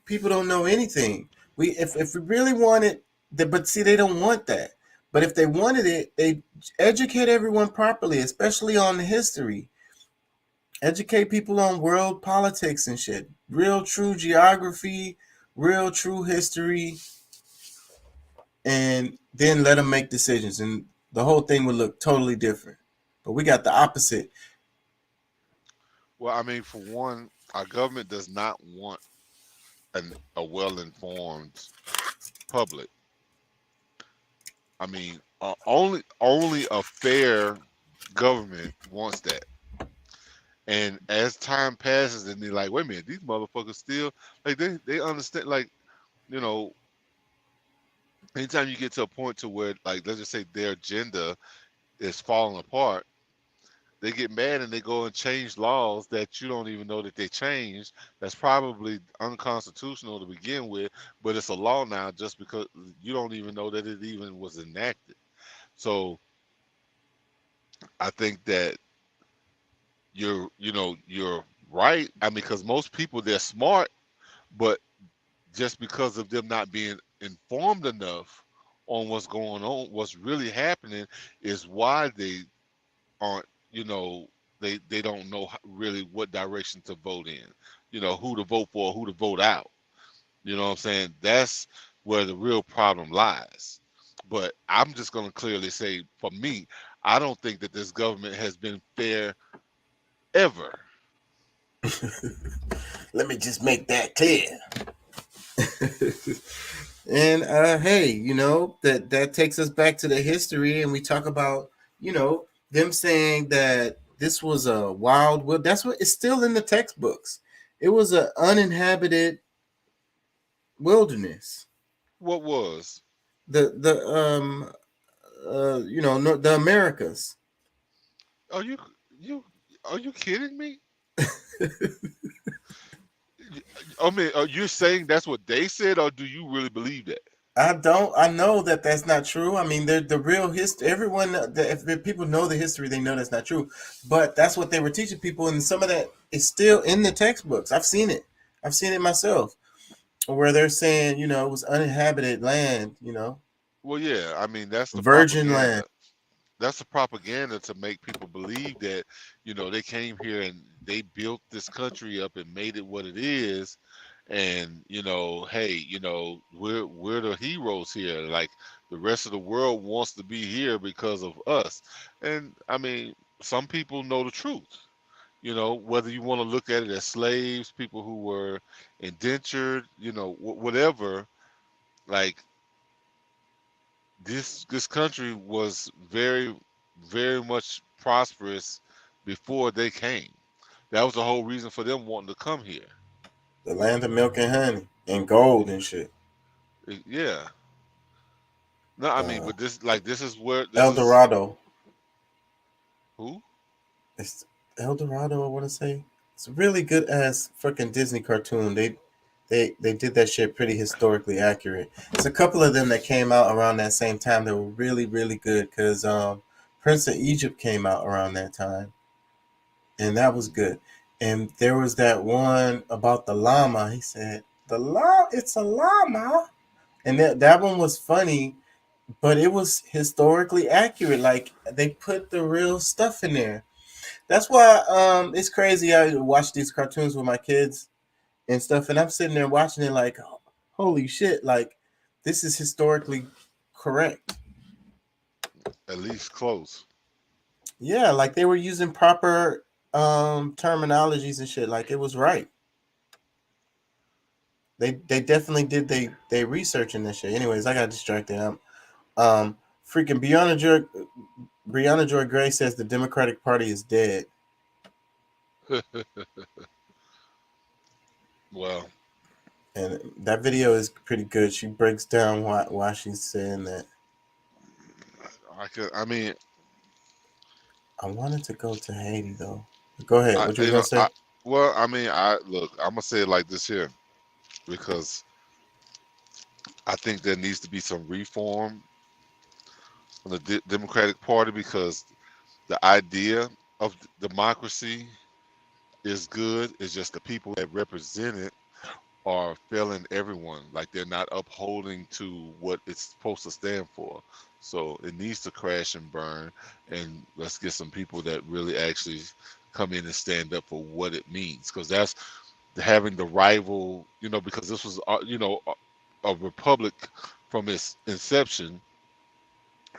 people don't know anything. If we really wanted, but see, they don't want that. But if they wanted it, they educate everyone properly, especially on the history. Educate people on world politics and shit. Real true geography, real true history, and then let them make decisions. And the whole thing would look totally different. But we got the opposite. Well, I mean, for one, our government does not want a well-informed public. I mean, only a fair government wants that. And as time passes, and they're like, wait a minute, these motherfuckers still like they understand, like, you know, anytime you get to a point to where, like, let's just say their agenda is falling apart, they get mad and they go and change laws that you don't even know that they changed. That's probably unconstitutional to begin with, but it's a law now just because you don't even know that it even was enacted. So I think that you're right. I mean, because most people, they're smart, but just because of them not being informed enough on what's going on, what's really happening, is why they aren't, they don't know really what direction to vote in, who to vote for, who to vote out. You know what I'm saying? That's where the real problem lies. But I'm just going to clearly say, for me, I don't think that this government has been fair ever. Let me just make that clear. And hey, that takes us back to the history, and we talk about, them saying that this was a wild. That's what it's still in the textbooks. It was an uninhabited wilderness. What was the Americas? Are you kidding me? I mean, are you saying that's what they said, or do you really believe that? I know that that's not true. I mean, the real history. Everyone, if people know the history, they know that's not true. But that's what they were teaching people, and some of that is still in the textbooks. I've seen it. I've seen it myself, where they're saying, it was uninhabited land. Well, yeah. I mean, that's the virgin propaganda. land. That's the propaganda to make people believe that, they came here and they built this country up and made it what it is. And, hey, we're the heroes here. Like, the rest of the world wants to be here because of us. And I mean, some people know the truth, whether you want to look at it as slaves, people who were indentured, whatever. Like, this country was very, very much prosperous before they came. That was the whole reason for them wanting to come here. The land of milk and honey and gold and shit. Yeah. No, I mean, but this is where El Dorado. Who? It's El Dorado, I want to say. It's a really good ass fucking Disney cartoon. They did that shit pretty historically accurate. It's a couple of them that came out around that same time that were really, really good, because Prince of Egypt came out around that time, and that was good. And there was that one about the llama. He said, it's a llama. And that one was funny, but it was historically accurate. Like, they put the real stuff in there. That's why it's crazy. I watch these cartoons with my kids and stuff, and I'm sitting there watching it like, holy shit, like, this is historically correct. At least close. Yeah, like they were using proper terminologies and shit. Like, it was right. They definitely did they research in this shit. Anyways, I got distracted. Freaking Brianna Joy Gray says the Democratic Party is dead. Well, and that video is pretty good. She breaks down why she's saying that. I wanted to go to Haiti though. Go ahead. What you gonna say? I'm gonna say it like this here, because I think there needs to be some reform on the Democratic Party, because the idea of democracy is good. It's just the people that represent it are failing everyone. Like, they're not upholding to what it's supposed to stand for. So it needs to crash and burn, and let's get some people that really actually come in and stand up for what it means. Because that's having the rival, because this was, a republic from its inception.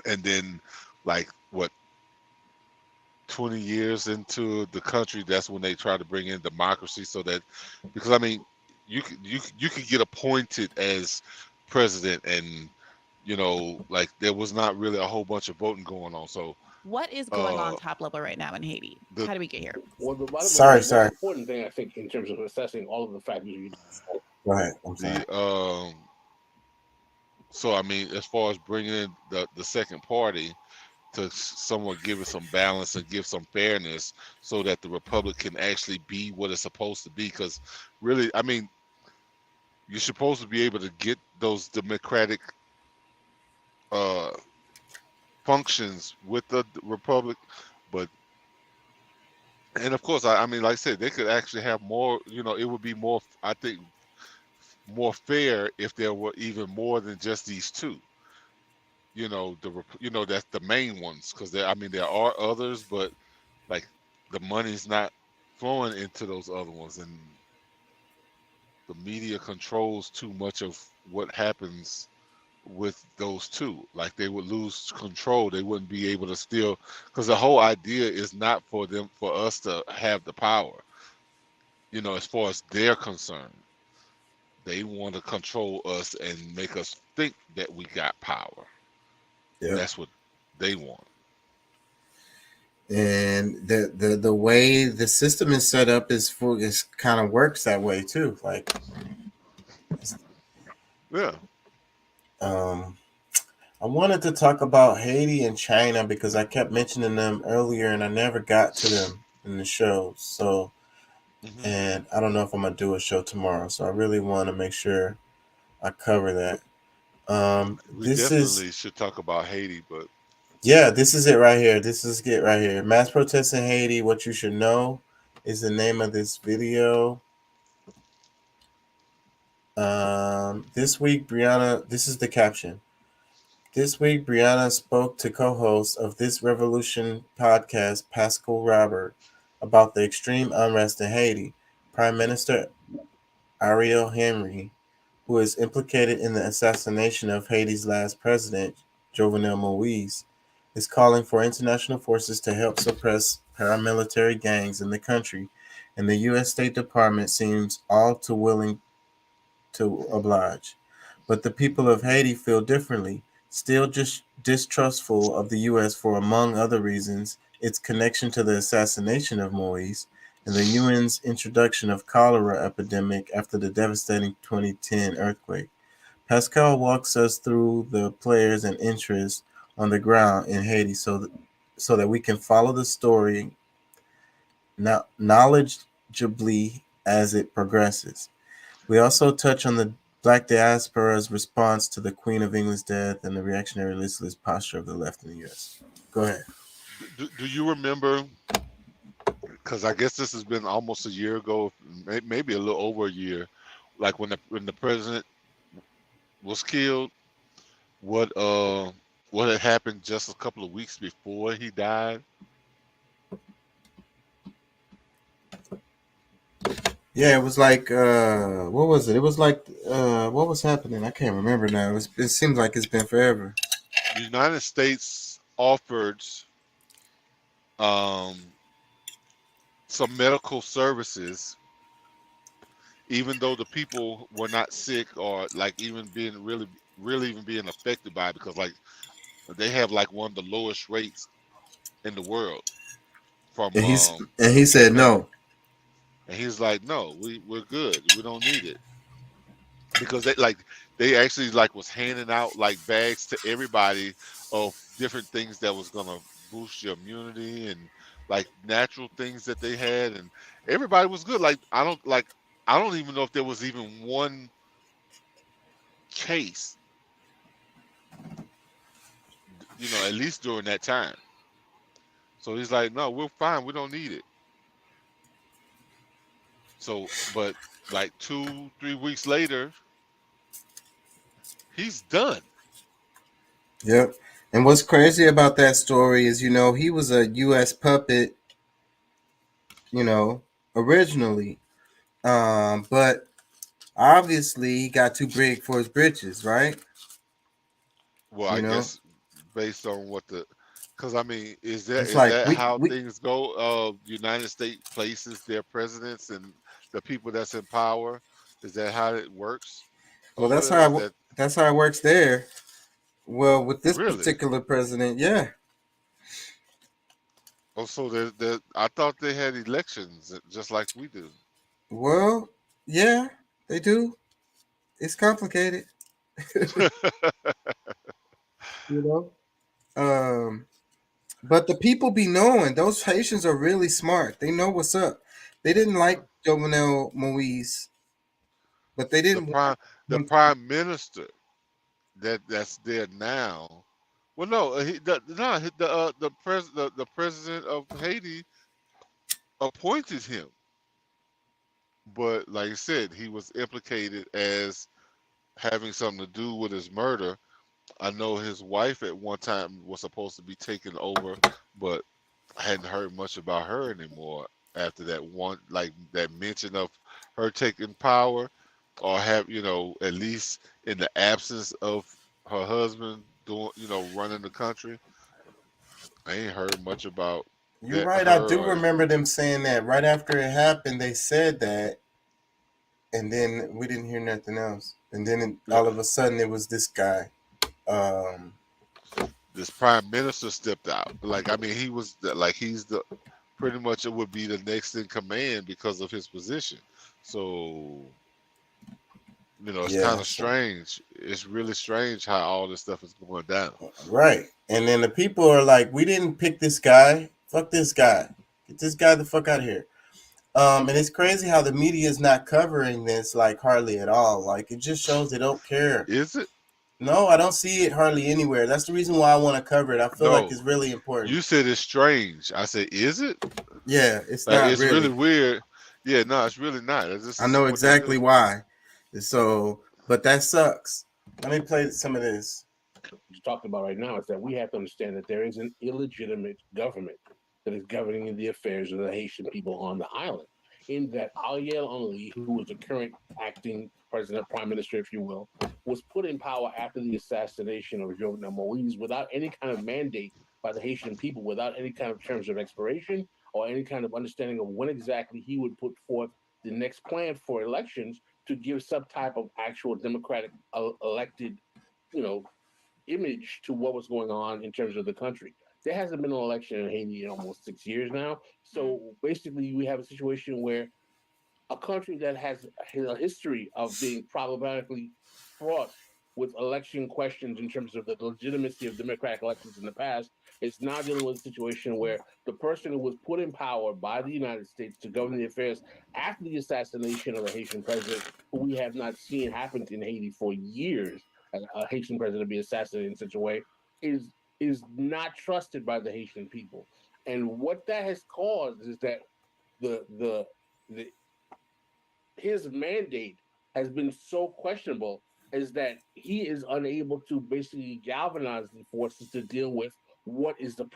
And then, like, what, 20 years into the country, that's when they try to bring in democracy. So that, because I mean, you could get appointed as president, and you know, like there was not really a whole bunch of voting going on. So What is going on top level right now in Haiti? How do we get here? Well, the Sorry. most important thing I think in terms of assessing all of the factors you Go ahead. I'm sorry. So I mean, as far as bringing in the second party to somewhat give it some balance and give some fairness, so that the republic can actually be what it's supposed to be. Because really, I mean, you're supposed to be able to get those democratic functions with the republic, but and of course, I mean, like I said, they could actually have more. You know, it would be more, I think, more fair if there were even more than just these two. You know, that's the main ones, because I mean, there are others, but like the money's not flowing into those other ones, and the media controls too much of what happens with those two. Like they would lose control. They wouldn't be able to still, because the whole idea is not for us to have the power. You know, as far as they're concerned, they want to control us and make us think that we got power. Yeah. That's what they want. And the way the system is set up is kind of works that way too. Like, yeah. I wanted to talk about Haiti and China because I kept mentioning them earlier and I never got to them in the show. So, and I don't know if I'm gonna do a show tomorrow. So I really want to make sure I cover that. We definitely should talk about Haiti, but yeah, this is it right here. This is it right here. Mass protests in Haiti. What you should know is the name of this video. This week, Brianna, this is the caption. This week, Brianna spoke to co-host of This Revolution podcast, Pascal Robert, about the extreme unrest in Haiti. Prime Minister Ariel Henry, who is implicated in the assassination of Haiti's last president, Jovenel Moïse, is calling for international forces to help suppress paramilitary gangs in the country, and the U.S. State Department seems all too willing to oblige. But the people of Haiti feel differently, still just distrustful of the U.S. for, among other reasons, its connection to the assassination of Moïse and the UN's introduction of cholera epidemic after the devastating 2010 earthquake. Pascal walks us through the players and interests on the ground in Haiti so that we can follow the story knowledgeably as it progresses. We also touch on the Black diaspora's response to the Queen of England's death and the reactionary listless posture of the left in the U.S. Go ahead. Do you remember, because I guess this has been almost a year ago, maybe a little over a year, like when the president was killed, what had happened just a couple of weeks before he died? Yeah, it was like what was it? It was like what was happening? I can't remember now. It seems like it's been forever. The United States offered some medical services, even though the people were not sick or like even being really even being affected by it, because like they have like one of the lowest rates in the world. From and he said no. And he's like, no, we're good. We don't need it. Because they actually like was handing out like bags to everybody of different things that was gonna boost your immunity and like natural things that they had, and everybody was good. Like I don't even know if there was even one case, you know, at least during that time. So he's like, no, we're fine. We don't need it. So, but like 2-3 weeks later, he's done. Yep. And what's crazy about that story is, you know, he was a U.S. puppet, you know, originally. But obviously he got too big for his britches, right? Well, I guess based on what because I mean, is that how things go? United States places their presidents and the people that's in power. Is that how it works? Well, that's how it works there. Well, with this Really? particular president, yeah. Oh, so I thought they had elections just like we do. Well, yeah, they do. It's complicated. You know? But the people be knowing those Haitians are really smart. They know what's up. They didn't like Jovenel Moise, but they didn't The prime minister that's there now. Well, no, the president of Haiti appointed him, but like I said, he was implicated as having something to do with his murder. I know his wife at one time was supposed to be taken over, but I hadn't heard much about her anymore after that one, like that mention of her taking power, or have at least in the absence of her husband doing running the country. I ain't heard much about. You're right. I do remember them saying that right after it happened. They said that, and then we didn't hear nothing else. And then all of a sudden, it was this guy. This prime minister stepped out. Like, I mean, he was he's the pretty much it would be the next in command because of his position. So, it's kind of strange. It's really strange how all this stuff is going down. Right. And then the people are like, we didn't pick this guy. Fuck this guy. Get this guy the fuck out of here. And it's crazy how the media is not covering this like hardly at all. Like, it just shows they don't care. Is it? No, I don't see it hardly anywhere. That's the reason why I want to cover it. I feel like it's really important. You said it's strange. I said, is it? Yeah, it's like, not. It's really weird. Yeah, no, it's really not. I know exactly why. So, but that sucks. Let me play some of this. What you're talking about right now is that we have to understand that there is an illegitimate government that is governing the affairs of the Haitian people on the island. In that Ariel Henry, who was the current acting president, prime minister, if you will, was put in power after the assassination of Jovenel Moise without any kind of mandate by the Haitian people, without any kind of terms of expiration or any kind of understanding of when exactly he would put forth the next plan for elections to give some type of actual democratic elected, image to what was going on in terms of the country. There hasn't been an election in Haiti in almost 6 years now. So basically, we have a situation where a country that has a history of being problematically fraught with election questions in terms of the legitimacy of democratic elections in the past is now dealing with a situation where the person who was put in power by the United States to govern the affairs after the assassination of a Haitian president, who we have not seen happen in Haiti for years, a Haitian president be assassinated in such a way, is not trusted by the Haitian people. And what that has caused is that his mandate has been so questionable, is that he is unable to basically galvanize the forces to deal with what is the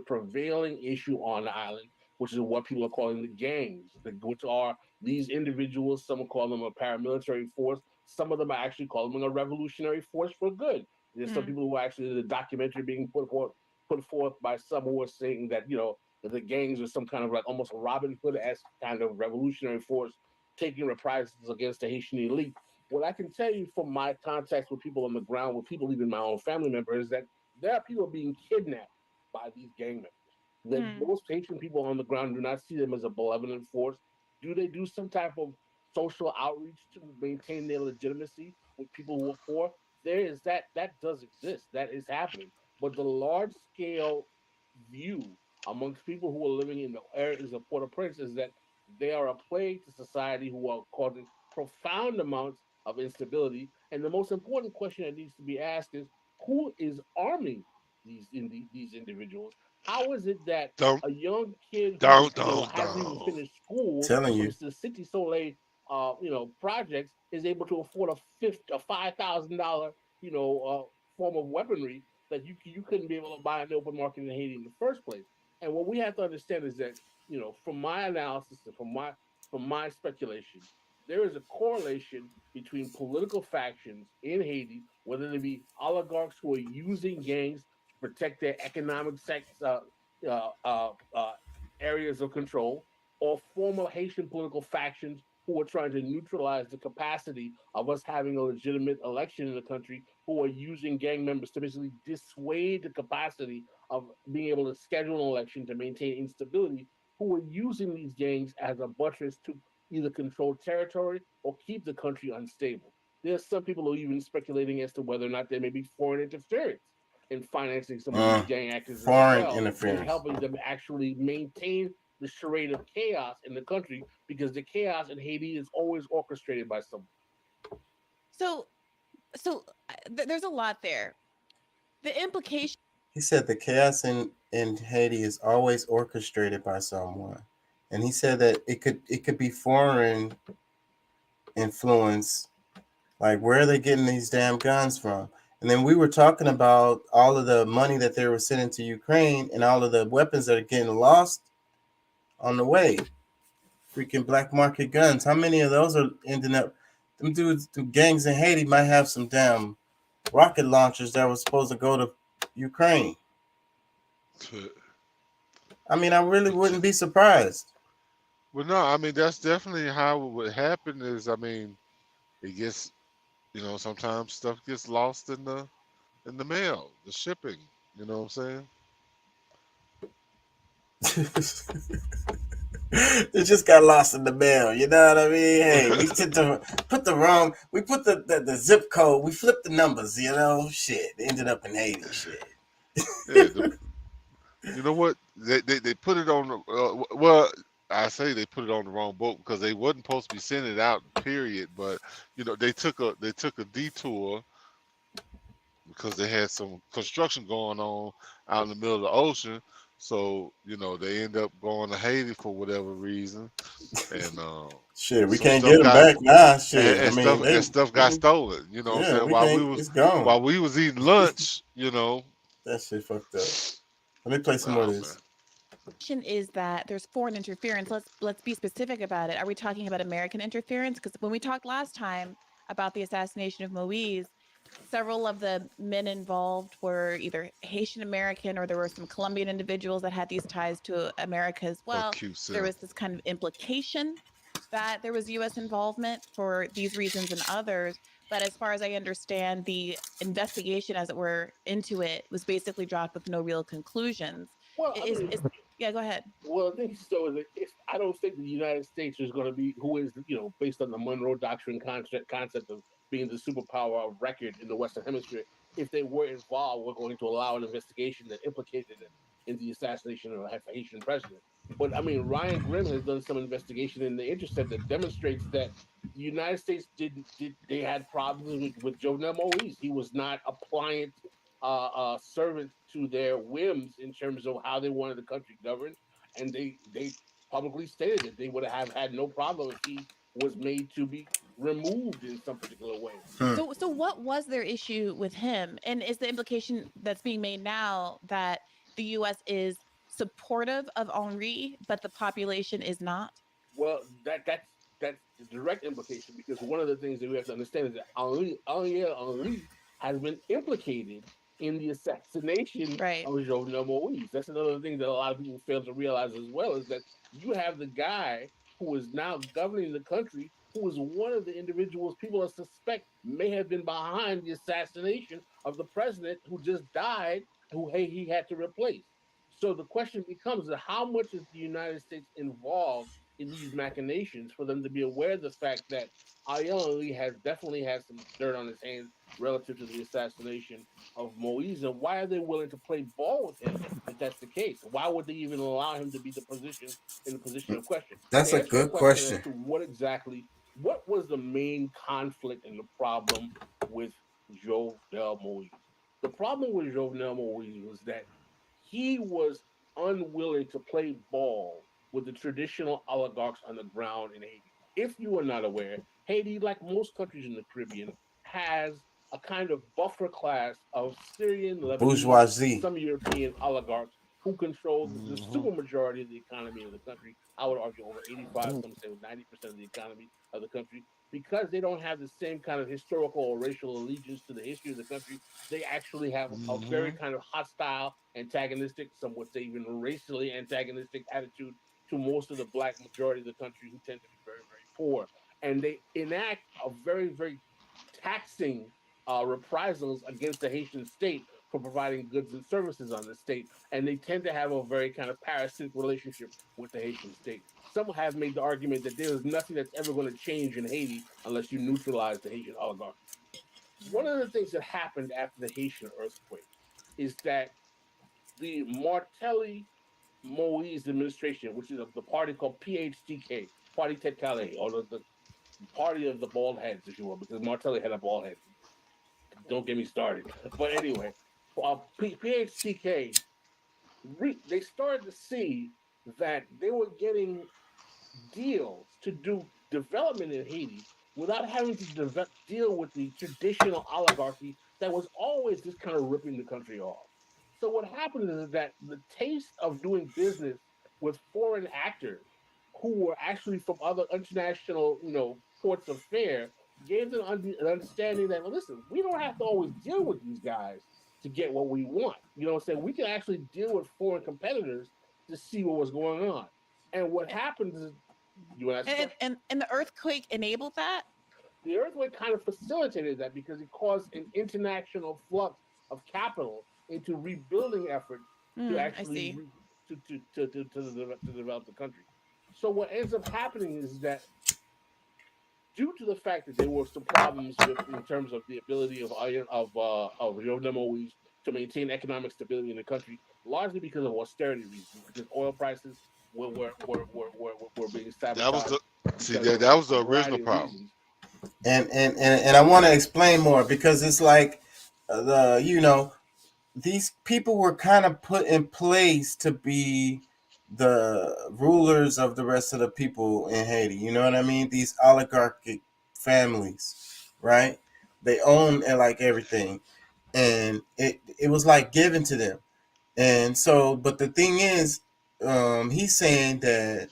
prevailing issue on the island, which is what people are calling the gangs, which are these individuals. Some call them a paramilitary force. Some of them are actually calling them a revolutionary force for good. There's some people who are actually, the documentary being put forth by some who are saying that, the gangs are some kind of like almost a Robin Hood-esque kind of revolutionary force taking reprisals against the Haitian elite. What I can tell you from my contacts with people on the ground, with people, even my own family members, is that there are people being kidnapped by these gang members. That most Haitian people on the ground do not see them as a benevolent force. Do they do some type of social outreach to maintain their legitimacy with people who are poor? There is that does exist. That is happening. But the large scale view amongst people who are living in the areas of Port-au-Prince is that they are a plague to society, who are causing profound amounts of instability. And the most important question that needs to be asked is, who is arming these individuals? How is it that a young kid who hasn't even finished school, the City Soleil projects, is able to afford a $5,000 form of weaponry that you couldn't be able to buy in the open market in Haiti in the first place? And what we have to understand is that, from my analysis and from my speculation, there is a correlation between political factions in Haiti, whether they be oligarchs who are using gangs to protect their economic areas of control, or former Haitian political factions who are trying to neutralize the capacity of us having a legitimate election in the country, who are using gang members to basically dissuade the capacity of being able to schedule an election to maintain instability, who are using these gangs as a buttress to either control territory or keep the country unstable. There's some people who are even speculating as to whether or not there may be foreign interference in financing some of these gang actors foreign as well, interference. and helping them actually maintain the charade of chaos in the country, because the chaos in Haiti is always orchestrated by someone. So there's a lot there. The implication. He said the chaos in Haiti is always orchestrated by someone, and he said that it could be foreign influence. Like, where are they getting these damn guns from? And then we were talking about all of the money that they were sending to Ukraine and all of the weapons that are getting lost on the way. Freaking black market guns. How many of those are ending up? Them dudes, the gangs in Haiti might have some damn rocket launchers that were supposed to go to Ukraine. I mean, I really wouldn't be surprised. Well, no, I mean, that's definitely how it would happen. Is, I mean, it gets, you know, sometimes stuff gets lost in the mail, the shipping. You know what I'm saying? It just got lost in the mail. You know what I mean? Hey, we put the zip code. We flipped the numbers. You know, shit. It ended up in Haiti. Shit. Yeah, you know what? They put it on the well. I say they put it on the wrong boat because they wasn't supposed to be sending it out. Period. But you know, they took a detour because they had some construction going on out in the middle of the ocean. So, you know, they end up going to Haiti for whatever reason. And shit, we can't get them back now. Shit. And stuff got stolen. You know what I'm saying? It's gone. While we was eating lunch, you know. That shit fucked up. Let me play some more of this. Question is that there's foreign interference. Let's be specific about it. Are we talking about American interference? Because when we talked last time about the assassination of Moise, several of the men involved were either Haitian American, or there were some Colombian individuals that had these ties to America as well. There was this kind of implication that there was U.S. involvement for these reasons and others. But as far as I understand, the investigation, as it were, into it was basically dropped with no real conclusions. Well, yeah, go ahead. Well, the thing so is that I don't think the United States is going to be, who is, you know, based on the Monroe Doctrine concept of being the superpower of record in the Western Hemisphere. If they were involved, we're going to allow an investigation that implicated them in the assassination of a Haitian president. But I mean, Ryan Grimm has done some investigation in The Intercept that demonstrates that the United States they had problems with Jovenel Moise. He was not a pliant servant to their whims in terms of how they wanted the country governed, and they publicly stated that they would have had no problem if he was made to be removed in some particular way. So what was their issue with him? And is the implication that's being made now that the U.S. is supportive of Henri, but the population is not? Well, that's the direct implication, because one of the things that we have to understand is that Henri has been implicated in the assassination of Jovenel Moise. That's another thing that a lot of people fail to realize as well, is that you have the guy who is now governing the country, who is one of the individuals people suspect may have been behind the assassination of the president who just died, who he had to replace. So the question becomes, how much is the United States involved in these machinations for them to be aware of the fact that Ariel Henry has definitely had some dirt on his hands relative to the assassination of Moise, and why are they willing to play ball with him if that's the case? Why would they even allow him to be in the position of question? That's a good question. As to what was the main conflict and the problem with Jovenel Moise? The problem with Jovenel Moise was that he was unwilling to play ball with the traditional oligarchs on the ground in Haiti. If you are not aware, Haiti, like most countries in the Caribbean, has a kind of buffer class of Syrian, Lebanese, bourgeoisie, some European oligarchs who control the super majority of the economy of the country. I would argue over 85, some say 90% of the economy of the country. Because they don't have the same kind of historical or racial allegiance to the history of the country, they actually have a very kind of hostile, antagonistic, some would say even racially antagonistic attitude to most of the black majority of the country, who tend to be very, very poor, and they enact a very, very taxing reprisals against the Haitian state for providing goods and services on the state, and they tend to have a very kind of parasitic relationship with the Haitian state. Some have made the argument that there is nothing that's ever going to change in Haiti unless you neutralize the Haitian oligarchy. One of the things that happened after the Haitian earthquake is that the Martelly Moise administration, which is of the party called PHTK, Parti Tête Calais, or the party of the bald heads, if you will, because Martelly had a bald head. Don't get me started. But anyway, PHTK, they started to see that they were getting deals to do development in Haiti without having to deal with the traditional oligarchy that was always just kind of ripping the country off. So what happened is that the taste of doing business with foreign actors who were actually from other international, ports of fare gave them an understanding that, well, listen, we don't have to always deal with these guys to get what we want. You know what I'm saying? We can actually deal with foreign competitors to see what was going on. And what happens is, and the earthquake enabled that? The earthquake kind of facilitated that because it caused an international flux of capital into rebuilding efforts to actually to develop the country. So what ends up happening is that due to the fact that there were some problems in terms of the ability of Jovenel Moise to maintain economic stability in the country, largely because of austerity reasons, because oil prices were being sabotaged. That was the original problem. And I want to explain more because it's like these people were kind of put in place to be the rulers of the rest of the people in Haiti. You know what I mean? These oligarchic families, right? They own like everything, and it was like given to them. And so, but the thing is, he's saying that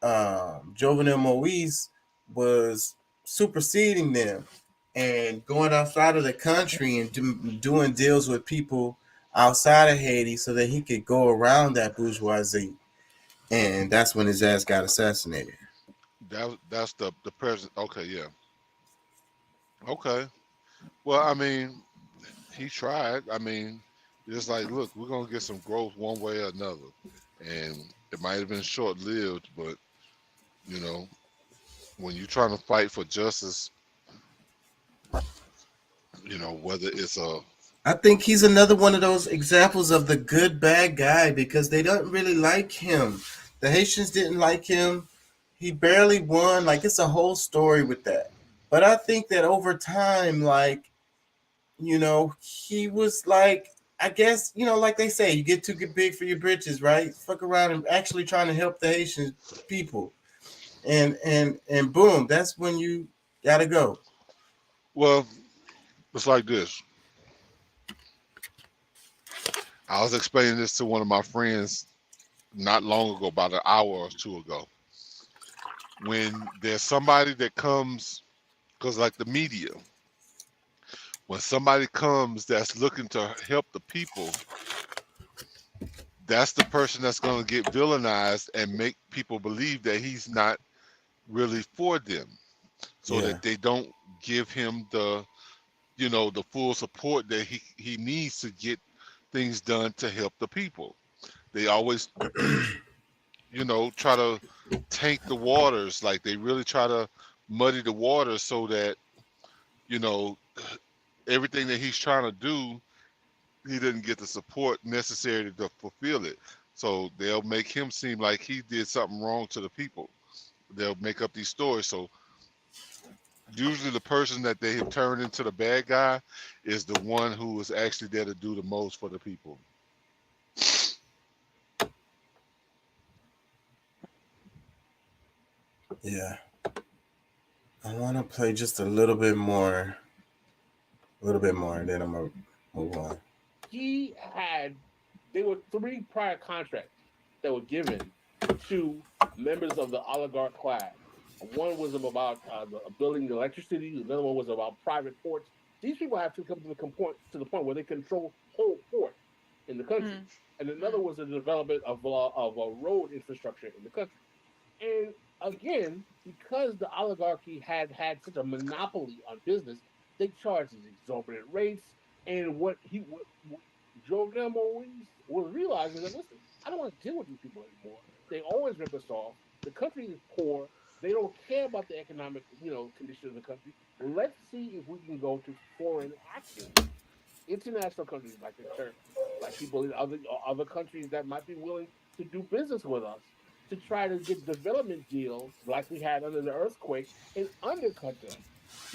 Jovenel Moise was superseding them and going outside of the country and doing deals with people outside of Haiti so that he could go around that bourgeoisie. And that's when his ass got assassinated. That's the president. Okay, yeah. Okay. Well, I mean, he tried. I mean, it's like, look, we're gonna get some growth one way or another, and it might have been short-lived, but when you're trying to fight for justice, whether it's I think he's another one of those examples of the good bad guy because they don't really like him. The Haitians didn't like him. He barely won. Like, it's a whole story with that. But I think that over time, he was like, I guess, like they say, you get too big for your britches, right? Fuck around and actually trying to help the Haitian people. And boom, that's when you gotta go. Well, it's like this. I was explaining this to one of my friends not long ago, about an hour or two ago. When there's somebody that comes, because like the media, when somebody comes that's looking to help the people, that's the person that's going to get villainized and make people believe that he's not really for them, so that they don't give him the full support that he needs to get things done to help the people. They always try to tank the waters, like they really try to muddy the waters so that everything that he's trying to do, he didn't get the support necessary to fulfill it. So they'll make him seem like he did something wrong to the people. They'll make up these stories. So usually the person that they have turned into the bad guy is the one who is actually there to do the most for the people. Yeah. I want to play just a little bit more, and then I'm going to move on. There were 3 prior contracts that were given to members of the oligarch class. One was about building electricity. The other one was about private ports. These people have to come to the point where they control whole port in the country. And another was the development of a road infrastructure in the country. And again, because the oligarchy had such a monopoly on business, they charged these exorbitant rates. And what Jovenel Moise was realizing that, listen, I don't want to deal with these people anymore. They always rip us off. The country is poor. They don't care about the economic, condition of the country. Let's see if we can go to foreign action. International countries like the Turks, like people in other countries that might be willing to do business with us to try to get development deals like we had under the earthquake and undercut them.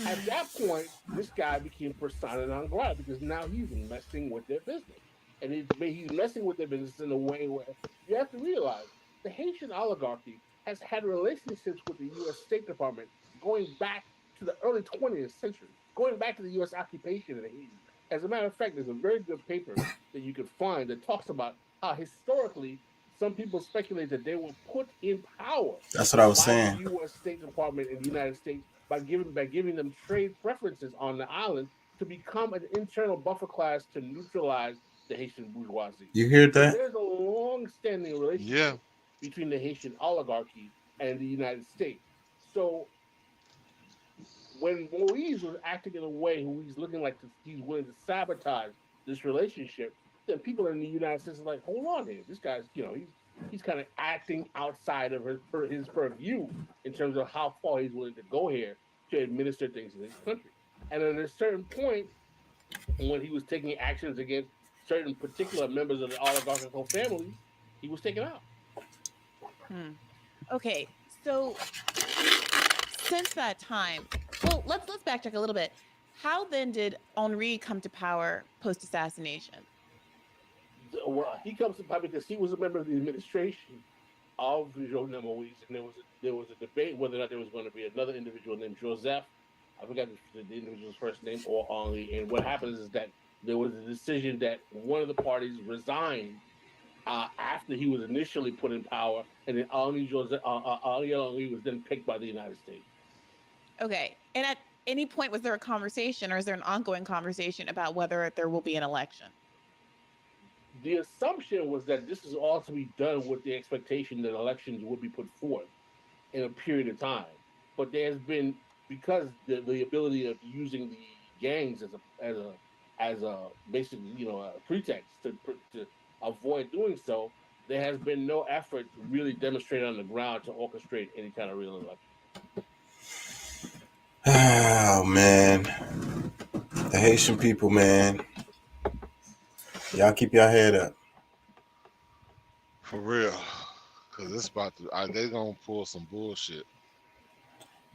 At that point, this guy became persona non grata because now he's messing with their business. And he's messing with their business in a way where you have to realize the Haitian oligarchy has had relationships with the U.S. State Department going back to the early 20th century, going back to the U.S. occupation of Haiti. As a matter of fact, there's a very good paper that you could find that talks about how historically some people speculate that they were put in power. That's what I was by saying. the U.S. State Department in the United States by giving them trade preferences on the island to become an internal buffer class to neutralize the Haitian bourgeoisie. You hear that? So there's a long-standing relationship between the Haitian oligarchy and the United States. So when Moise was acting in a way who he's looking like he's willing to sabotage this relationship, then people in the United States are like, hold on here, this guy's, he's kind of acting outside of his purview in terms of how far he's willing to go here to administer things in this country. And at a certain point, when he was taking actions against certain particular members of the oligarchical families, he was taken out. Okay, so since that time, well, let's backtrack a little bit. How then did Henri come to power post-assassination? Well, he comes to power because he was a member of the administration of Jovenel Moise, and there was a debate whether or not there was going to be another individual named Joseph. I forgot the individual's first name, or Henri. And what happens is that there was a decision that one of the parties resigned after he was initially put in power, and then Ariel Henry was then picked by the United States. Okay, and at any point, was there a conversation, or is there an ongoing conversation about whether there will be an election? The assumption was that this is all to be done with the expectation that elections would be put forth in a period of time. But there has been, because the ability of using the gangs as a basically a pretext to avoid doing so, there has been no effort to really demonstrate on the ground to orchestrate any kind of real election. Oh man, the Haitian people, man. Y'all keep your head up. For real. Because it's about to, they're going to pull some bullshit.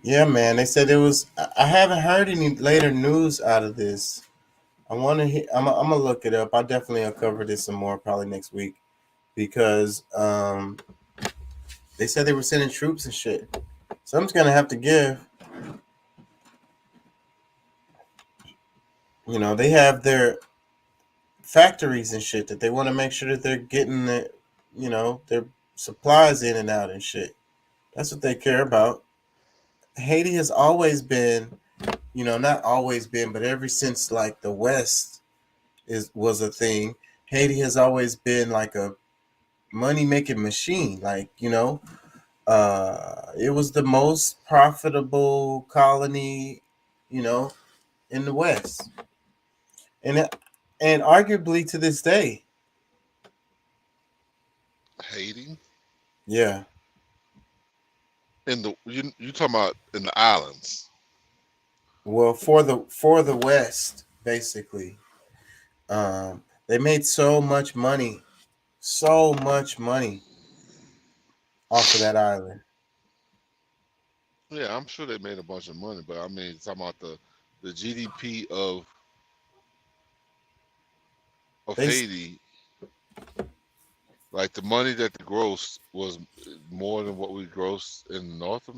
Yeah, man. They said it was, I haven't heard any later news out of this. I want to, I'm going to look it up. I definitely will cover this some more probably next week because they said they were sending troops and shit. Something's going to have to give. They have their factories and shit that they want to make sure that they're getting their supplies in and out and shit. That's what they care about. Haiti has always been, not always been, but ever since like the West was a thing, Haiti has always been like a money-making machine. Like, it was the most profitable colony, in the West. And arguably to this day. Haiti? Yeah. You talking about in the islands? Well, for the West, basically. They made so much money off of that island. Yeah, I'm sure they made a bunch of money, but I mean, talking about the GDP of Haiti, like the money that they grossed was more than what we grossed in North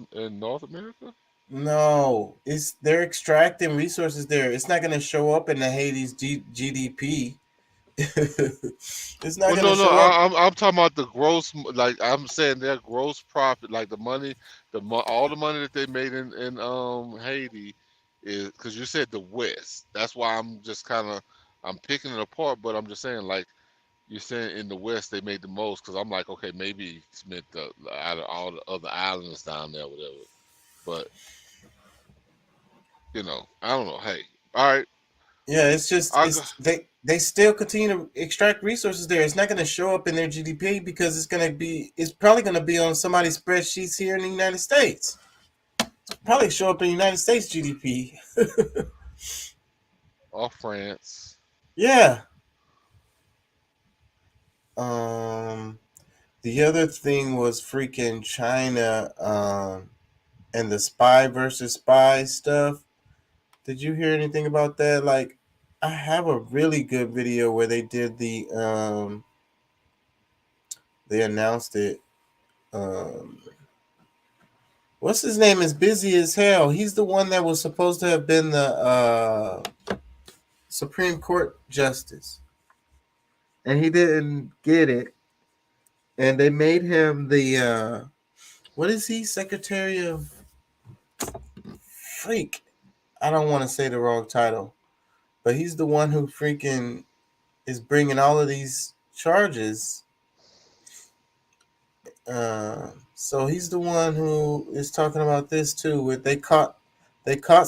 America. No, they're extracting resources there. It's not going to show up in the Haiti's GDP. It's not going to show up. I'm talking about the gross. Like I'm saying, their gross profit, like the money, all the money that they made in Haiti, is because you said the West. That's why I'm just kind of. I'm picking it apart, but I'm just saying, like, you're saying in the West they made the most, because I'm like, okay, maybe it's meant out of all the other islands down there, whatever. But I don't know. Hey, all right. Yeah, it's just I'll go. they still continue to extract resources there. It's not going to show up in their GDP because it's probably going to be on somebody's spreadsheets here in the United States. It's probably show up in the United States GDP. Or France. Yeah. The other thing was freaking China, and the spy versus spy stuff. Did you hear anything about that? Like, I have a really good video where they did they announced it. What's his name is busy as hell. He's the one that was supposed to have been the Supreme Court justice, and he didn't get it. And they made him the what is he? Secretary of Freak. I don't want to say the wrong title, but he's the one who freaking is bringing all of these charges. So he's the one who is talking about this too. Where they caught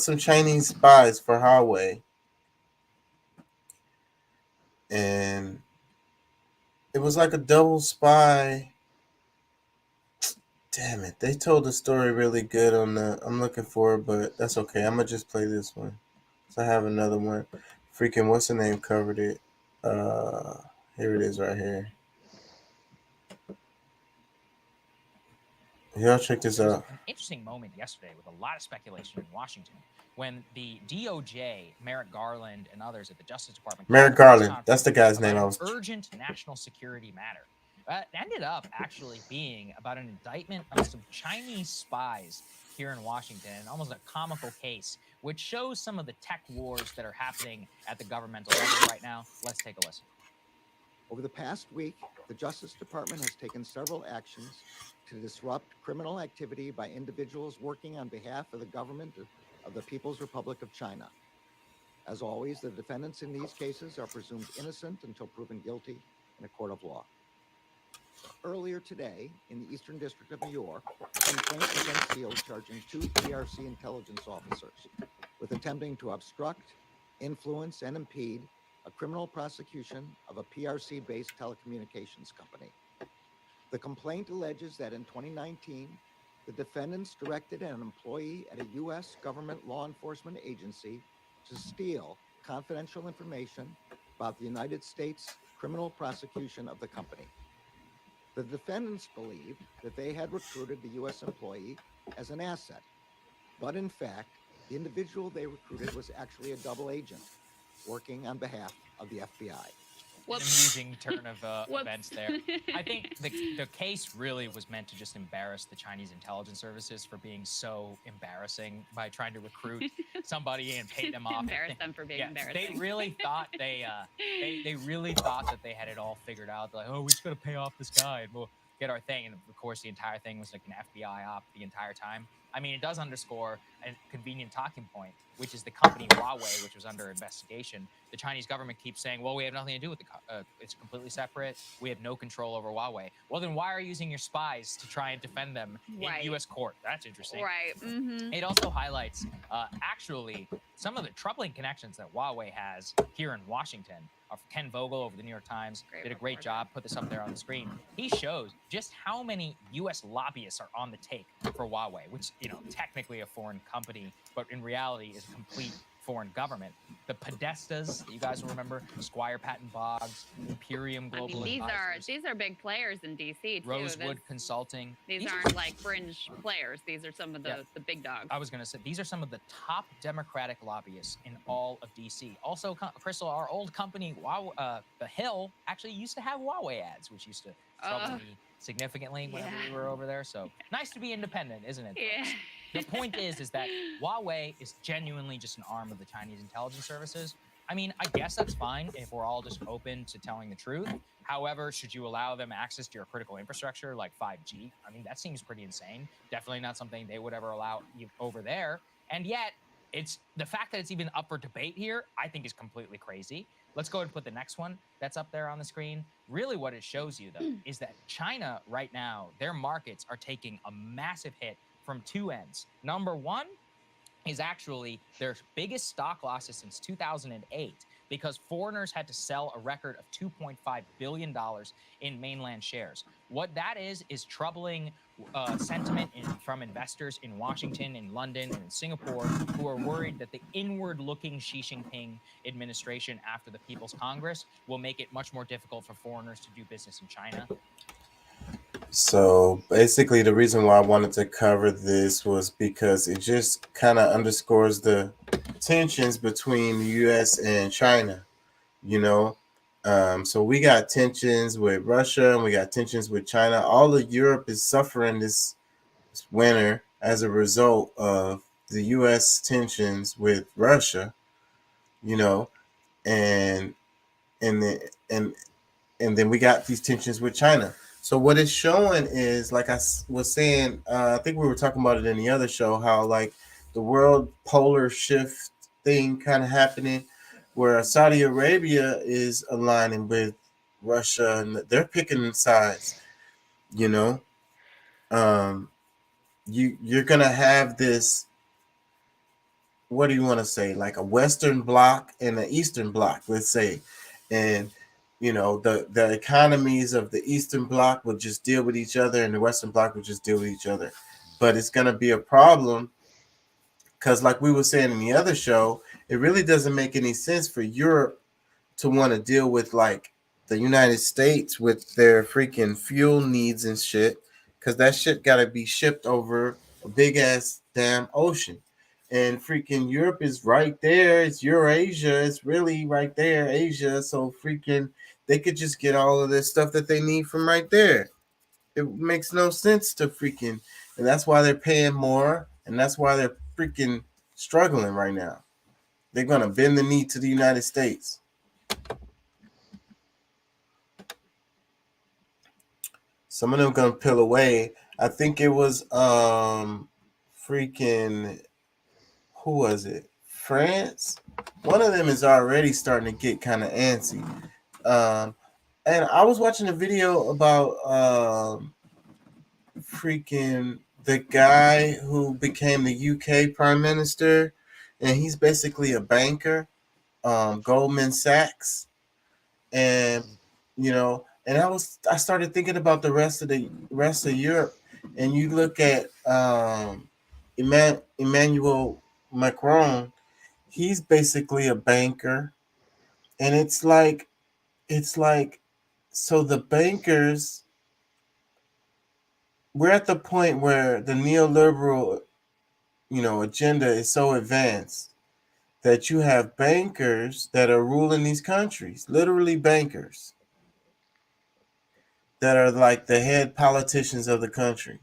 some Chinese spies for Huawei, and it was like a double spy. Damn it! They told the story really good on the. I'm looking for it, but that's okay. I'm gonna just play this one. So I have another one. Freaking what's the name covered it? Here it is right here. Y'all check this out. Interesting moment yesterday with a lot of speculation in Washington when the DOJ, Merrick Garland, and others at the Justice Department. Merrick Garland, that's the guy's name. I was urgent national security matter. It ended up actually being about an indictment of some Chinese spies here in Washington, almost a comical case, which shows some of the tech wars that are happening at the governmental level right now. Let's take a listen. Over the past week, the Justice Department has taken several actions to disrupt criminal activity by individuals working on behalf of the government of the People's Republic of China. As always, the defendants in these cases are presumed innocent until proven guilty in a court of law. Earlier today, in the Eastern District of New York, a complaint was unsealed charging 2 PRC intelligence officers with attempting to obstruct, influence, and impede a criminal prosecution of a PRC-based telecommunications company. The complaint alleges that in 2019, the defendants directed an employee at a U.S. government law enforcement agency to steal confidential information about the United States criminal prosecution of the company. The defendants believed that they had recruited the U.S. employee as an asset, but in fact, the individual they recruited was actually a double agent working on behalf of the FBI. An amusing turn of events there. I think the case really was meant to just embarrass the Chinese intelligence services for being so embarrassing by trying to recruit somebody and pay them off. Embarrass them for being embarrassing. They really thought they really thought that they had it all figured out. They're like, oh, we just gotta pay off this guy and we'll get our thing. And of course, the entire thing was like an FBI op the entire time. I mean, it does underscore a convenient talking point, which is the company Huawei, which was under investigation. The Chinese government keeps saying, well, we have nothing to do with it's completely separate. We have no control over Huawei. Well, then why are you using your spies to try and defend them in U.S. court? That's interesting. Right. Mm-hmm. It also highlights, actually, some of the troubling connections that Huawei has here in Washington. Ken Vogel over the New York Times did a great job, put this up there on the screen. He shows just how many U.S. lobbyists are on the take for Huawei, which, technically a foreign company, but in reality is a complete foreign government. The Podestas, you guys will remember, Squire Patton Boggs, Imperium Global Advisors. These are big players in DC too. Rosewood Consulting. These aren't like fringe players. These are some of the big dogs. I was going to say, these are some of the top Democratic lobbyists in all of DC. Also, Crystal, our old company, The Hill, actually used to have Huawei ads, which used to trouble me significantly whenever we were over there. So nice to be independent, isn't it? Yeah. The point is that Huawei is genuinely just an arm of the Chinese intelligence services. I mean, I guess that's fine if we're all just open to telling the truth. However, should you allow them access to your critical infrastructure like 5G? I mean, that seems pretty insane. Definitely not something they would ever allow over there. And yet, it's the fact that it's even up for debate here, I think is completely crazy. Let's go ahead and put the next one that's up there on the screen. Really what it shows you, though, is that China right now, their markets are taking a massive hit from two ends. Number one is actually their biggest stock losses since 2008 because foreigners had to sell a record of $2.5 billion in mainland shares. What that is troubling sentiment from investors in Washington, in London, and in Singapore who are worried that the inward-looking Xi Jinping administration after the People's Congress will make it much more difficult for foreigners to do business in China. So basically, the reason why I wanted to cover this was because it just kind of underscores the tensions between the U.S. and China, you know. So we got tensions with Russia and we got tensions with China. All of Europe is suffering this winter as a result of the U.S. tensions with Russia, you know, and then we got these tensions with China. So what it's showing is, like I was saying, I think we were talking about it in the other show, how like the world polar shift thing kind of happening, where Saudi Arabia is aligning with Russia and they're picking sides. You know, you're gonna have this. What do you want to say? Like a Western bloc and an Eastern bloc, let's say, and you know, the economies of the Eastern Bloc will just deal with each other and the Western Bloc will just deal with each other. But it's going to be a problem because, like we were saying in the other show, it really doesn't make any sense for Europe to want to deal with like the United States with their freaking fuel needs and shit, because that shit got to be shipped over a big ass damn ocean. And freaking Europe is right there. It's Eurasia. It's really right there, Asia. So freaking they could just get all of this stuff that they need from right there. It makes no sense to freaking, and that's why they're paying more, and that's why they're freaking struggling right now. They're gonna bend the knee to the United States. Some of them gonna peel away. I think it was freaking, who was it? France? One of them is already starting to get kind of antsy. And I was watching a video about freaking the guy who became the UK Prime Minister, and he's basically a banker, Goldman Sachs. And you know, and I started thinking about the rest of Europe, and you look at Emmanuel Macron, he's basically a banker, and it's like so the bankers, we're at the point where the neoliberal, you know, agenda is so advanced that you have bankers that are ruling these countries, literally bankers that are like the head politicians of the country.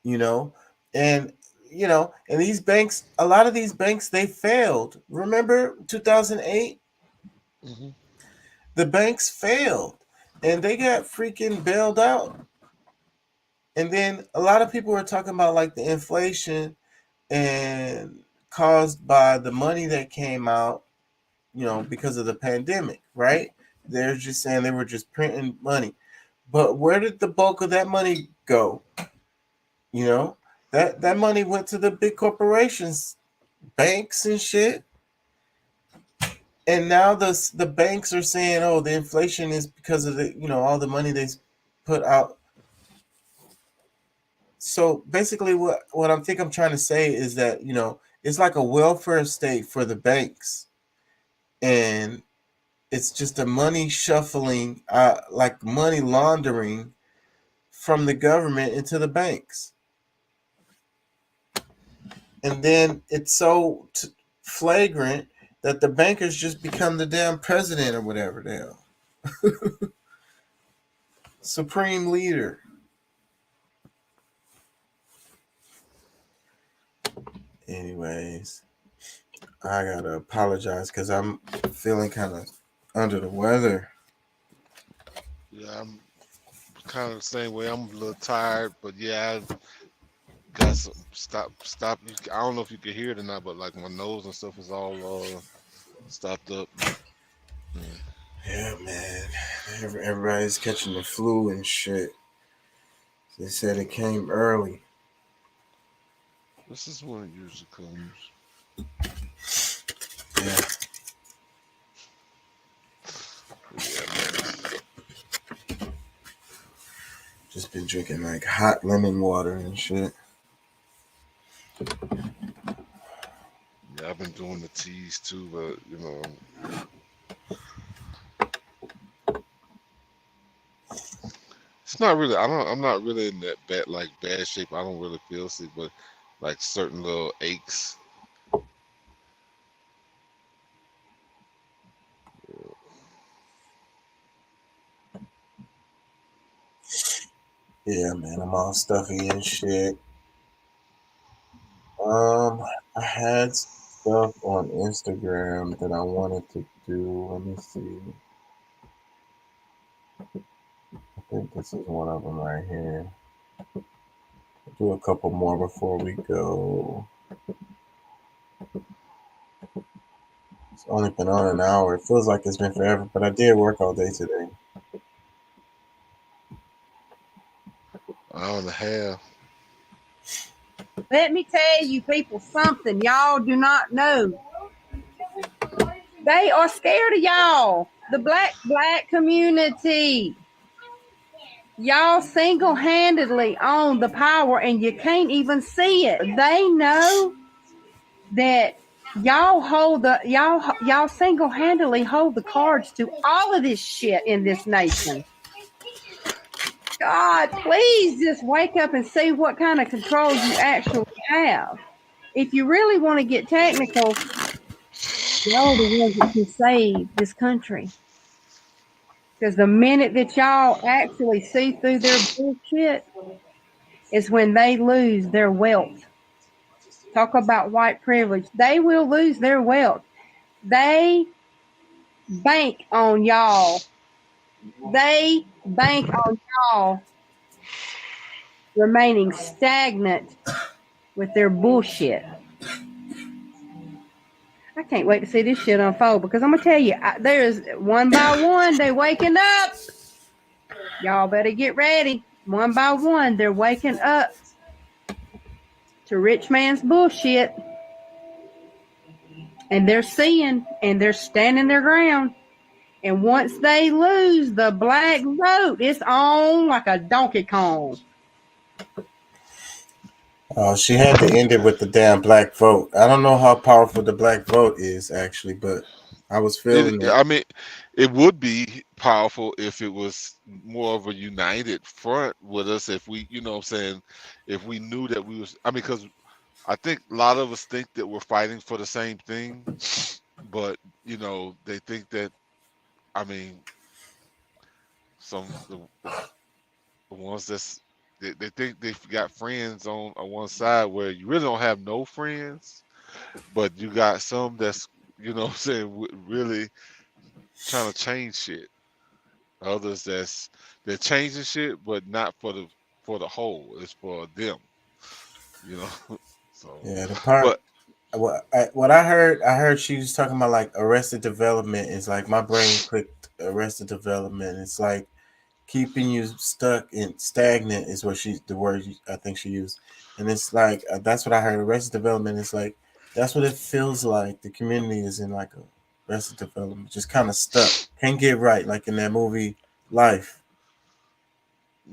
You know, and you know, and these banks, a lot of these banks, they failed. Remember 2008? The banks failed and they got freaking bailed out. And then a lot of people were talking about like the inflation and caused by the money that came out, you know, because of the pandemic, right? They're just saying they were just printing money. But where did the bulk of that money go? You know, that money went to the big corporations, banks and shit. And now the banks are saying, oh, the inflation is because of the, you know, all the money they put out. So basically what I'm trying to say is that, you know, it's like a welfare state for the banks. And it's just a money shuffling, like money laundering from the government into the banks. And then it's so flagrant that the bankers just become the damn president or whatever the hell. Supreme leader. Anyways, I gotta apologize because I'm feeling kind of under the weather. Yeah, I'm kind of the same way. I'm a little tired, but yeah, Guys, stop. I don't know if you can hear it or not, but like my nose and stuff is all stopped up. Yeah, man. Everybody's catching the flu and shit. They said it came early. This is when it usually comes. Yeah. Just been drinking like hot lemon water and shit. Yeah, I've been doing the teas too, but you know, it's not really. I'm not really in that bad shape. I don't really feel sick, but like certain little aches. Yeah, man, I'm all stuffy and shit. I had stuff on Instagram that I wanted to do. Let me see. I think this is one of them right here. I'll do a couple more before we go. It's only been on an hour. It feels like it's been forever, but I did work all day today. Hour and a half. Let me tell you people something y'all do not know. They are scared of y'all. The black community. Y'all single-handedly own the power and you can't even see it. They know that y'all single-handedly hold the cards to all of this shit in this nation. God, please just wake up and see what kind of control you actually have. If you really want to get technical, y'all are the ones that can save this country. Because the minute that y'all actually see through their bullshit is when they lose their wealth. Talk about white privilege. They will lose their wealth. They bank on y'all. They bank on y'all remaining stagnant with their bullshit. I can't wait to see this shit unfold because I'm going to tell you, there's one by one, they waking up. Y'all better get ready. One by one, they're waking up to rich man's bullshit. And they're seeing and they're standing their ground. And once they lose the black vote, it's on like a Donkey Kong. Oh, she had to end it with the damn black vote. I don't know how powerful the black vote is actually, but I was feeling it. I mean, it would be powerful if it was more of a united front with us. If we, you know what I'm saying, if we knew that we was, I mean, because I think a lot of us think that we're fighting for the same thing, but, you know, they think that, I mean, the ones that's, they think they've got friends on one side where you really don't have no friends, but you got some that's, you know what I'm saying, really trying to change shit. Others they're changing shit, but not for the whole. It's for them, you know. So Yeah, the part. What I heard she was talking about like Arrested Development. Is like my brain clicked Arrested Development. It's like keeping you stuck and stagnant is what the word I think she used, and it's like that's what I heard. Arrested Development is like that's what it feels like. The community is in like a Arrested Development, just kind of stuck, can't get right, like in that movie Life.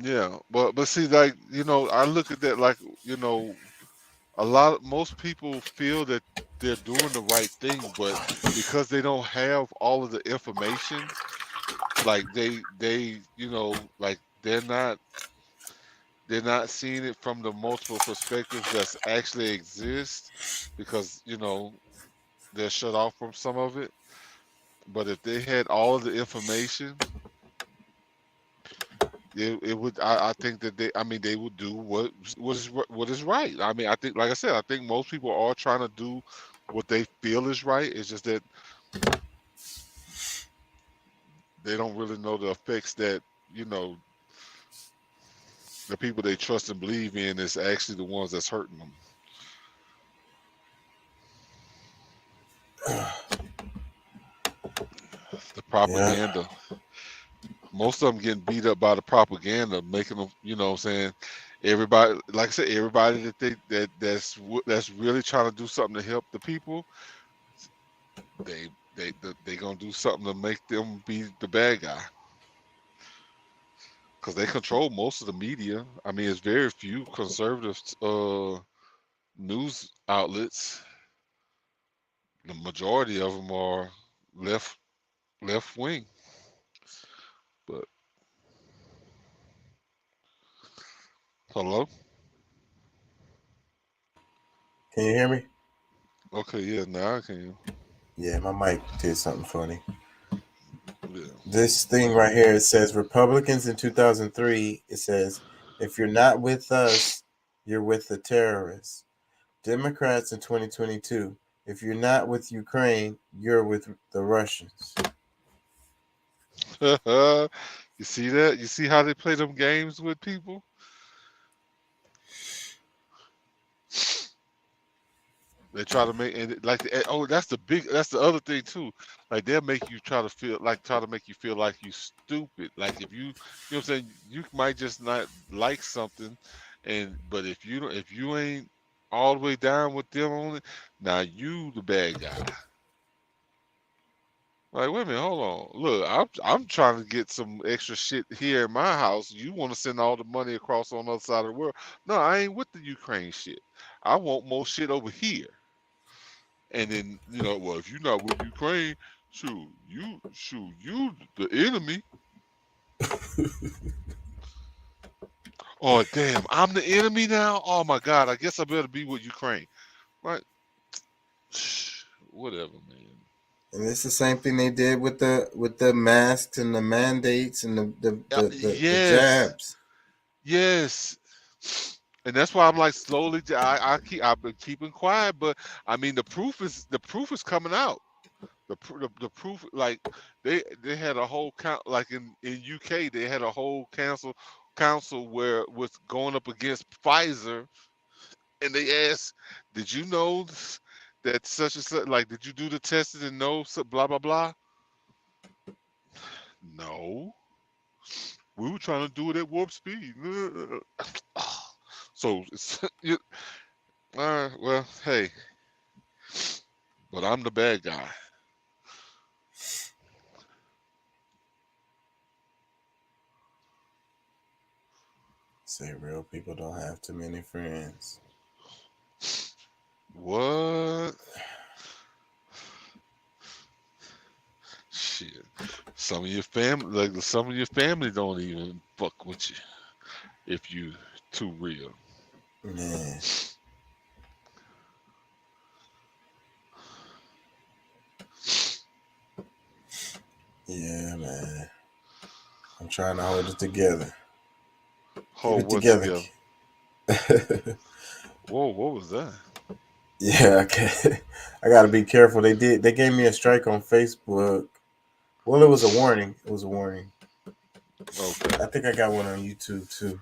Yeah, but see, like, you know, I look at that like, you know, most people feel that they're doing the right thing, but because they don't have all of the information, like they you know, like they're not seeing it from the multiple perspectives that's actually exist, because, you know, they're shut off from some of it. But if they had all of the information, it would, I think that they would do what is right. I mean, I think, like I said, I think most people are trying to do what they feel is right. It's just that they don't really know the effects that, you know, the people they trust and believe in is actually the ones that's hurting them. The propaganda. Most of them getting beat up by the propaganda, making them, you know what I'm saying? Everybody, like I said, everybody that's really trying to do something to help the people, they gonna do something to make them be the bad guy. Because they control most of the media. I mean, it's very few conservative news outlets. The majority of them are left wing. But hello? Can you hear me? Okay, yeah, now I can. Yeah, my mic did something funny. Yeah. This thing right here, it says Republicans in 2003, it says, if you're not with us, you're with the terrorists. Democrats in 2022, if you're not with Ukraine, you're with the Russians. You see that? You see how they play them games with people? They try to make and like that's the other thing too. Like they'll make you try to make you feel like you stupid. Like if you know what I'm saying, you might just not like something, but if you ain't all the way down with them on it, now you the bad guy. Like, wait a minute, hold on. Look, I'm trying to get some extra shit here in my house. You want to send all the money across on the other side of the world? No, I ain't with the Ukraine shit. I want more shit over here. And then, well, if you're not with Ukraine, you the enemy. Oh damn, I'm the enemy now? Oh my god, I guess I better be with Ukraine. Right? Whatever, man. And it's the same thing they did with the masks and the mandates and the jabs. Yes. And that's why I'm like slowly. I've been keeping quiet, but I mean the proof is coming out. The proof, like they had a whole count, like in UK they had a whole council where it was going up against Pfizer, and they asked, did you know that such and such, like, did you do the testing and know blah blah blah? No, we were trying to do it at warp speed. So, well, hey, but I'm the bad guy. Say real people don't have too many friends. What? Shit. Some of your family don't even fuck with you if you too real. Man. Yeah, man. I'm trying to hold it together. Hold it together. Whoa, what was that? Yeah, okay. I gotta be careful. They gave me a strike on Facebook. Well, it was a warning. Okay. I think I got one on YouTube too.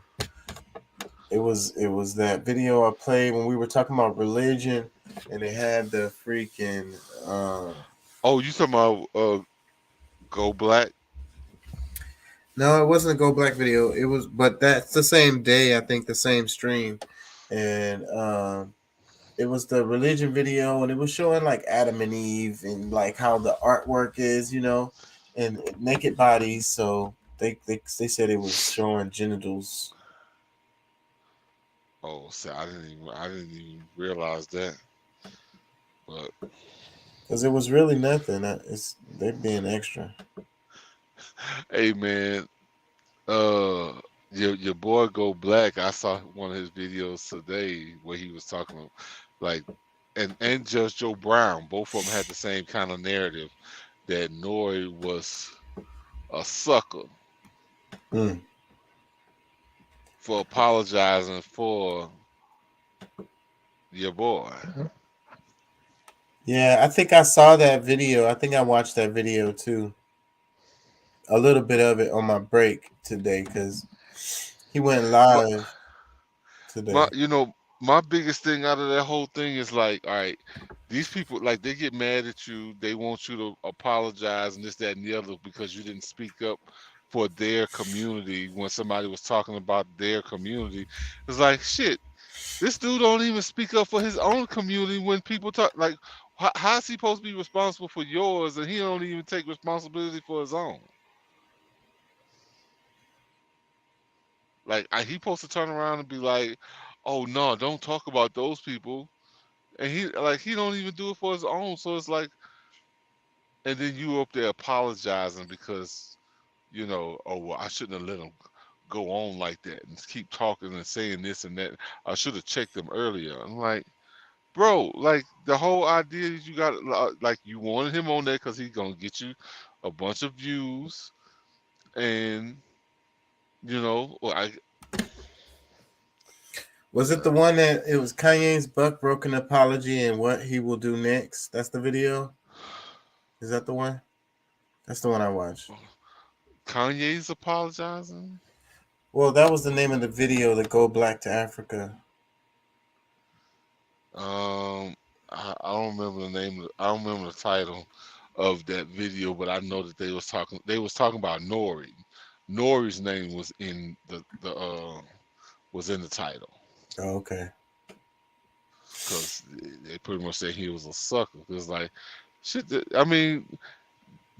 It was that video I played when we were talking about religion, and they had the freaking. Oh, you talking about Go Black? No, it wasn't a Go Black video. It was, but that's the same day. I think the same stream, and it was the religion video, and it was showing like Adam and Eve and like how the artwork is, and naked bodies. So they said it was showing genitals. Oh, see, I didn't even realize that. But because it was really nothing. They're being extra. Hey man, your boy Go Black. I saw one of his videos today where he was talking about, like, and Judge Joe Brown. Both of them had the same kind of narrative that Nori was a sucker for apologizing for your boy. Yeah, I think I saw that video. I think I watched that video too. A little bit of it on my break today because He went live today. My biggest thing out of that whole thing is like, all right, these people, like, they get mad at you. They want you to apologize and this, that, and the other because you didn't speak up for their community when somebody was talking about their community. It's like, shit, this dude don't even speak up for his own community when people talk. Like, how is he supposed to be responsible for yours and he don't even take responsibility for his own? Like, he supposed to turn around and be like, oh no, don't talk about those people. And he don't even do it for his own. So it's like, and then you up there apologizing because, oh, well, I shouldn't have let him go on like that and keep talking and saying this and that. I should have checked him earlier. I'm like, bro, like, the whole idea is you got, like, you wanted him on there because he's going to get you a bunch of views. And, Was it the one that it was Kanye's buck broken apology and what he will do next? That's the video? Is that the one? That's the one I watched. Kanye's apologizing? Well, that was the name of the video, the Go Black to Africa. I don't remember the name. I don't remember the title of that video, but I know that they was talking about Nori. Nori's name was in the title. Oh, okay. Because they pretty much said he was a sucker. It's like, shit. I mean,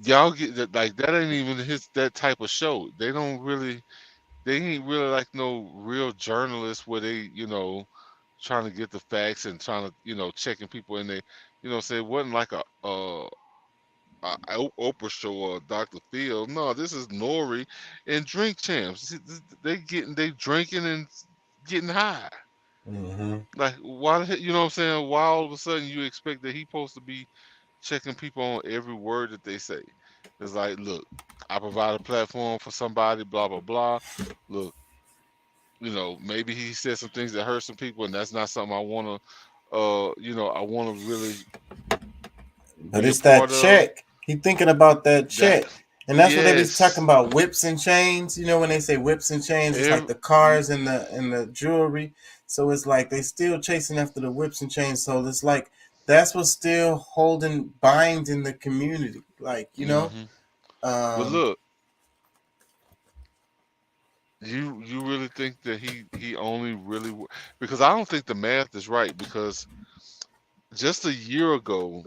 y'all get that, like, that ain't even that type of show. They ain't really like no real journalists where they, trying to get the facts and trying to, checking people in they, say it wasn't like a Oprah show or Dr. Phil. No, this is Nori and Drink Champs. They drinking and getting high. Mm-hmm. Like, why the heck, you know what I'm saying? Why all of a sudden you expect that he's supposed to be checking people on every word that they say? It's like, look, I provide a platform for somebody, blah, blah, blah. Look, maybe he said some things that hurt some people, and that's not something I want to, I want to really. But it's that check. He thinking about that check. And that's what they be talking about, whips and chains. When they say whips and chains, it's like the cars and the jewelry. So it's like they still chasing after the whips and chains. So it's like that's what's still binding the community. Like, But look, you really think that he only really, because I don't think the math is right, because just a year ago,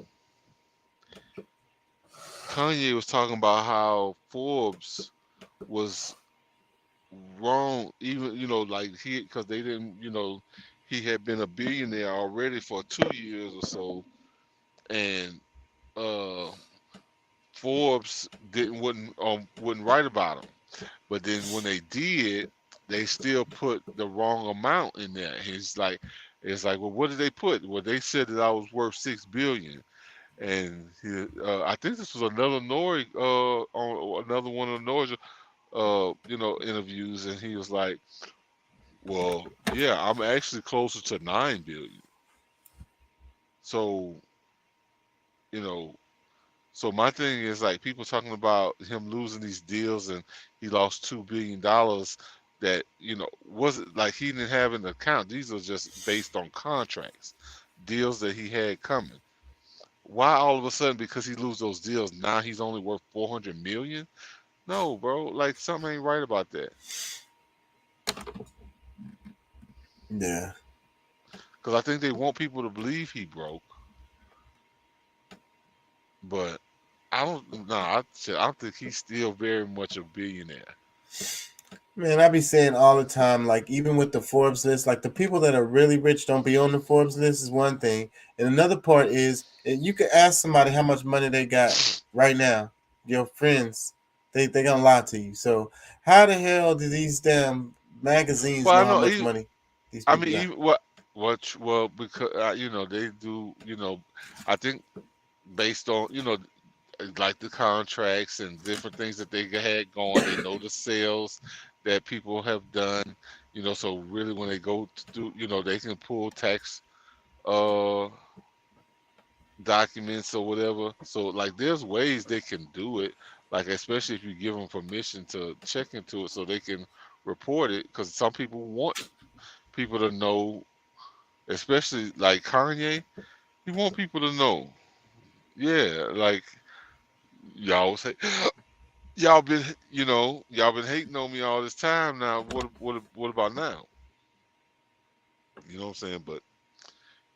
Kanye was talking about how Forbes was wrong, even like because they didn't, he had been a billionaire already for 2 years or so, and Forbes wouldn't write about him. But then when they did, they still put the wrong amount in there. It's like, well, what did they put? Well, they said that I was worth $6 billion. And I think this was another Nori on another one of Nori's interviews, and he was like, well, yeah, I'm actually closer to $9 billion. So, so my thing is, like, people talking about him losing these deals and he lost $2 billion that, wasn't like he didn't have an account. These are just based on contracts, deals that he had coming. Why all of a sudden, because he lose those deals, now he's only worth $400 million? No, bro. Like, something ain't right about that. Yeah. Because I think they want people to believe he broke. But I don't think he's still very much a billionaire. Man, I be saying all the time, like, even with the Forbes list, like, the people that are really rich don't be on the Forbes list is one thing. And another part is, you could ask somebody how much money they got right now. Your friends, they gonna lie to you. So how the hell do these damn magazines know how much money these people got? Well, because, they do, I think based on, like the contracts and different things that they had going, they know the sales that people have done, so really when they go to do, they can pull tax documents or whatever. So, like, there's ways they can do it, like, especially if you give them permission to check into it, so they can report it because some people want people to know, especially like Kanye. He want people to know. Yeah, like y'all say, y'all been, y'all been hating on me all this time. Now, what about now? You know what I'm saying? But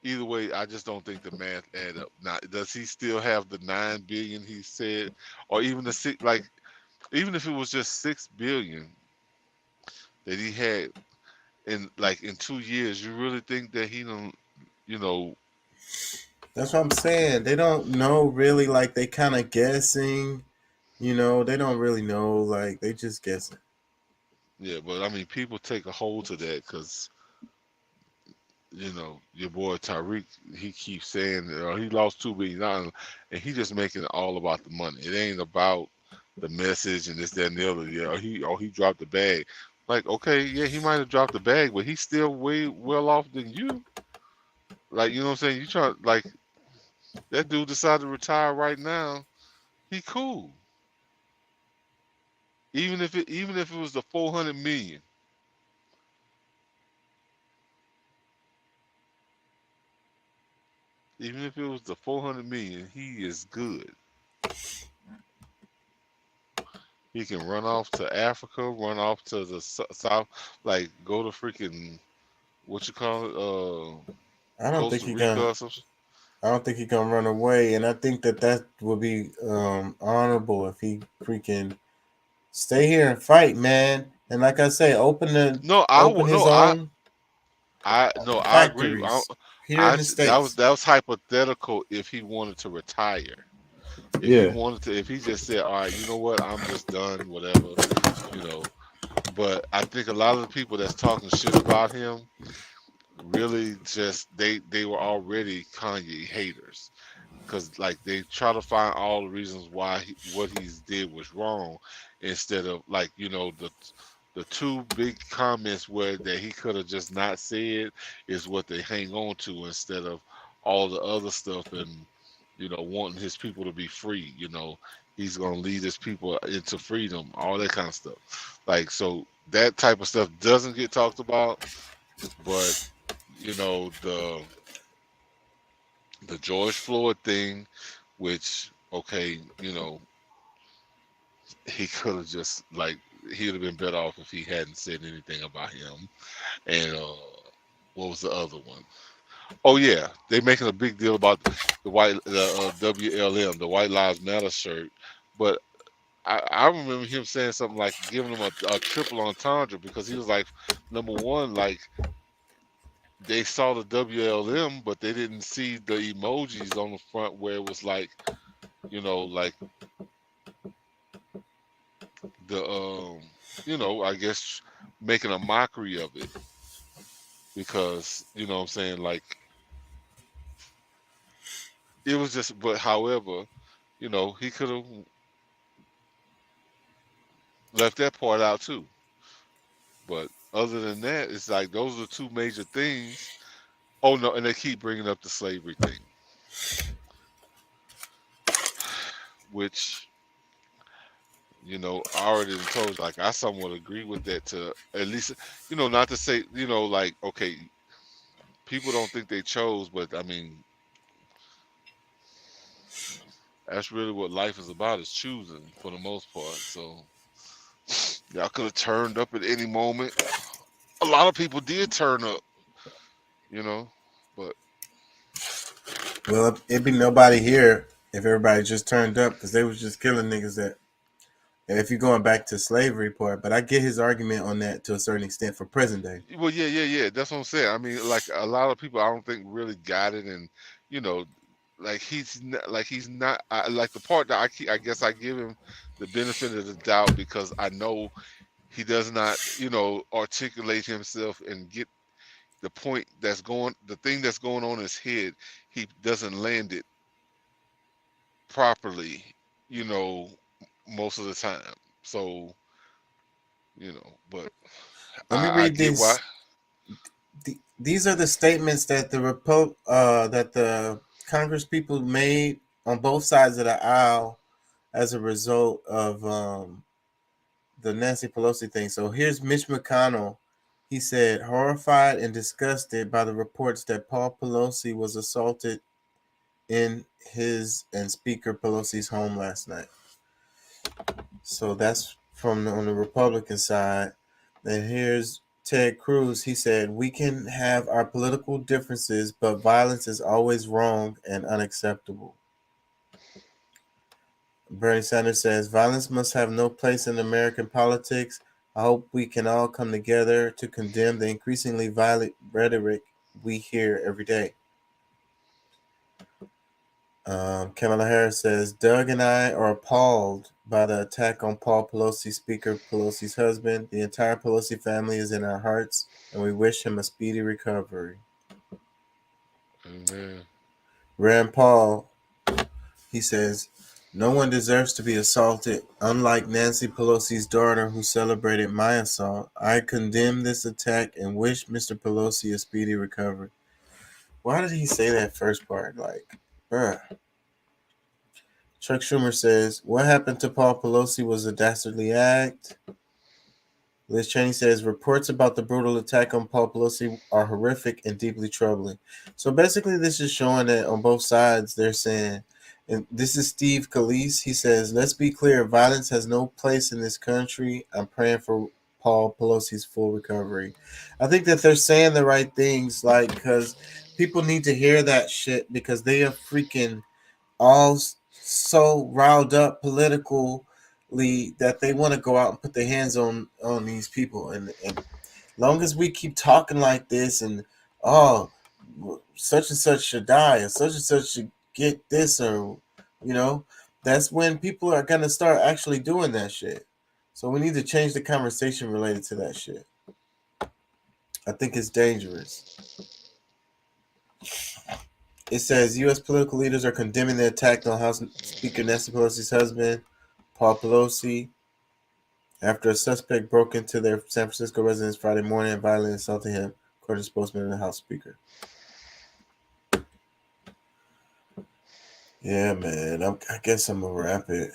either way, I just don't think the math add up. Now, does he still have the 9 billion he said, or even the six? Like, even if it was just 6 billion that he had in 2 years, you really think that he don't, you know? That's what I'm saying. They don't know really. Like they kind of guessing. They don't really know. Like they just guessing. Yeah, but I mean, people take a hold to that because your boy Tyreek, he keeps saying he lost $2 billion, and he just making it all about the money. It ain't about the message and this, that, and the other. Yeah, he dropped the bag. Like, okay, yeah, he might have dropped the bag, but he's still way well off than you. Like, you know what I'm saying? You try like that dude decided to retire right now. He cool. Even if it was the 400 million. Even if it was the 400 million, he is good. He can run off to Africa, run off to the south, like go to freaking what you call it, I don't think Costa he Rica gonna. or something. I don't think he gonna run away, and I think that would be honorable if he freaking stay here and fight, man. And like I say, open his own I agree. factories here in the states. That was hypothetical if he wanted to retire. If he just said, all right, you know what, I'm just done, whatever, But I think a lot of the people that's talking shit about him really just they were already Kanye haters, because like they try to find all the reasons why what he's did was wrong, instead of like the two big comments where that he could have just not said is what they hang on to, instead of all the other stuff and wanting his people to be free. He's gonna lead his people into freedom, all that kind of stuff. Like, so that type of stuff doesn't get talked about, but the George Floyd thing, which he could have just he would have been better off if he hadn't said anything about him. And what was the other one? Oh yeah, they making a big deal about the WLM, the White Lives Matter shirt, but I remember him saying something like giving him a triple entendre, because he was like, number one, like they saw the WLM, but they didn't see the emojis on the front where it was like, like the I guess making a mockery of it, because what I'm saying, like it was just. But however, he could have left that part out too. But other than that, it's like those are the two major things. Oh no, and they keep bringing up the slavery thing, which I already told you, like I somewhat agree with that, to at least not to say like, okay, people don't think they chose, but I mean that's really what life is about, is choosing for the most part. So y'all could have turned up at any moment. A lot of people did turn up, but Well, it'd be nobody here if everybody just turned up, because they was just killing niggas. That if you're going back to slavery part, but I get his argument on that to a certain extent for present day. well, yeah. That's what I'm saying. I mean, like a lot of people, I don't think really got it, and like he's not, like the part that I guess I give him the benefit of the doubt, because I know he does not, articulate himself and get the point the thing that's going on in his head. He doesn't land it properly, most of the time. So, but Let me I read get these. why. These are the statements that the Congress people made on both sides of the aisle as a result of the Nancy Pelosi thing. So here's Mitch McConnell. He said, horrified and disgusted by the reports that Paul Pelosi was assaulted in his and Speaker Pelosi's home last night. So that's from on the Republican side. And here's Ted Cruz. He said, we can have our political differences, but violence is always wrong and unacceptable. Bernie Sanders says, violence must have no place in American politics. I hope we can all come together to condemn the increasingly violent rhetoric we hear every day. Kamala Harris says, Doug and I are appalled by the attack on Paul Pelosi, Speaker Pelosi's husband. The entire Pelosi family is in our hearts, and we wish him a speedy recovery. Amen. Rand Paul, he says, no one deserves to be assaulted, unlike Nancy Pelosi's daughter who celebrated my assault. I condemn this attack and wish Mr. Pelosi a speedy recovery. Why did he say that first part? Like, bruh. Chuck Schumer says, what happened to Paul Pelosi was a dastardly act. Liz Cheney says, reports about the brutal attack on Paul Pelosi are horrific and deeply troubling. So basically this is showing that on both sides they're saying, and this is Steve Scalise. He says, let's be clear, violence has no place in this country. I'm praying for Paul Pelosi's full recovery. I think that they're saying the right things, like, because people need to hear that shit because they are freaking all so riled up politically that they want to go out and put their hands on these people. And long as we keep talking like this and, oh, such and such should die or such and such should get this, or that's when people are gonna start actually doing that shit. So we need to change the conversation related to that shit. I think it's dangerous. It says U.S. political leaders are condemning the attack on House Speaker Nancy Pelosi's husband, Paul Pelosi, after a suspect broke into their San Francisco residence Friday morning and violently assaulted him, according to spokesman of the House Speaker. Yeah, man. I guess I'm gonna wrap it.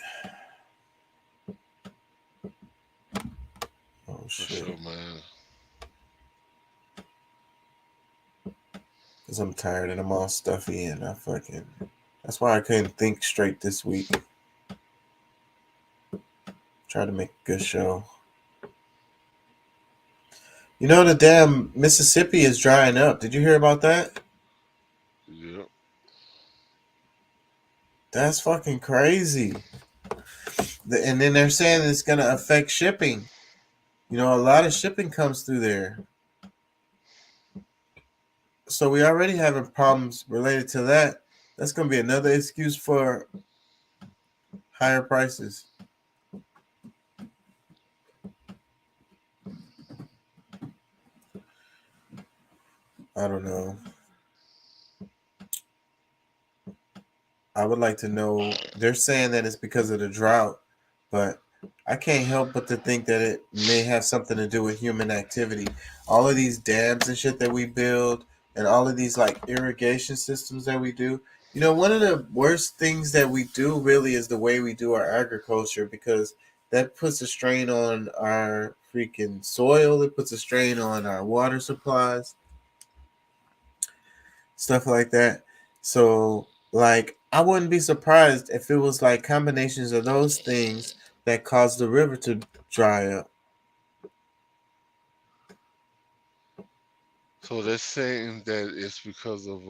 Oh shit, For sure, man. Cause I'm tired and I'm all stuffy and that's why I couldn't think straight this week. Try to make a good show. The damn Mississippi is drying up. Did you hear about that? Yeah. That's fucking crazy. And then they're saying it's going to affect shipping. A lot of shipping comes through there. So we already having problems related to that. That's going to be another excuse for higher prices. I don't know. I would like to know. They're saying that it's because of the drought, but I can't help but to think that it may have something to do with human activity. All of these dams and shit that we build, and all of these irrigation systems that we do. One of the worst things that we do really is the way we do our agriculture, because that puts a strain on our freaking soil. It puts a strain on our water supplies, stuff like that. So, I wouldn't be surprised if it was combinations of those things that caused the river to dry up. So they're saying that it's because of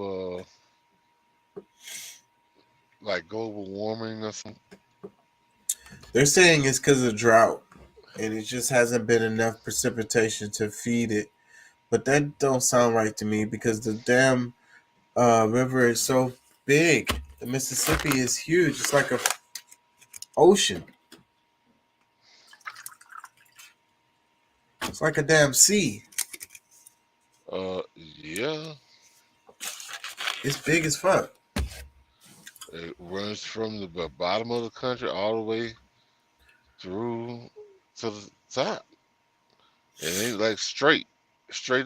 global warming or something. They're saying it's because of drought, and it just hasn't been enough precipitation to feed it. But that don't sound right to me, because the damn river is so big. The Mississippi is huge. It's like a ocean. It's like a damn sea. Yeah. It's big as fuck. It runs from the bottom of the country all the way through to the top. It ain't straight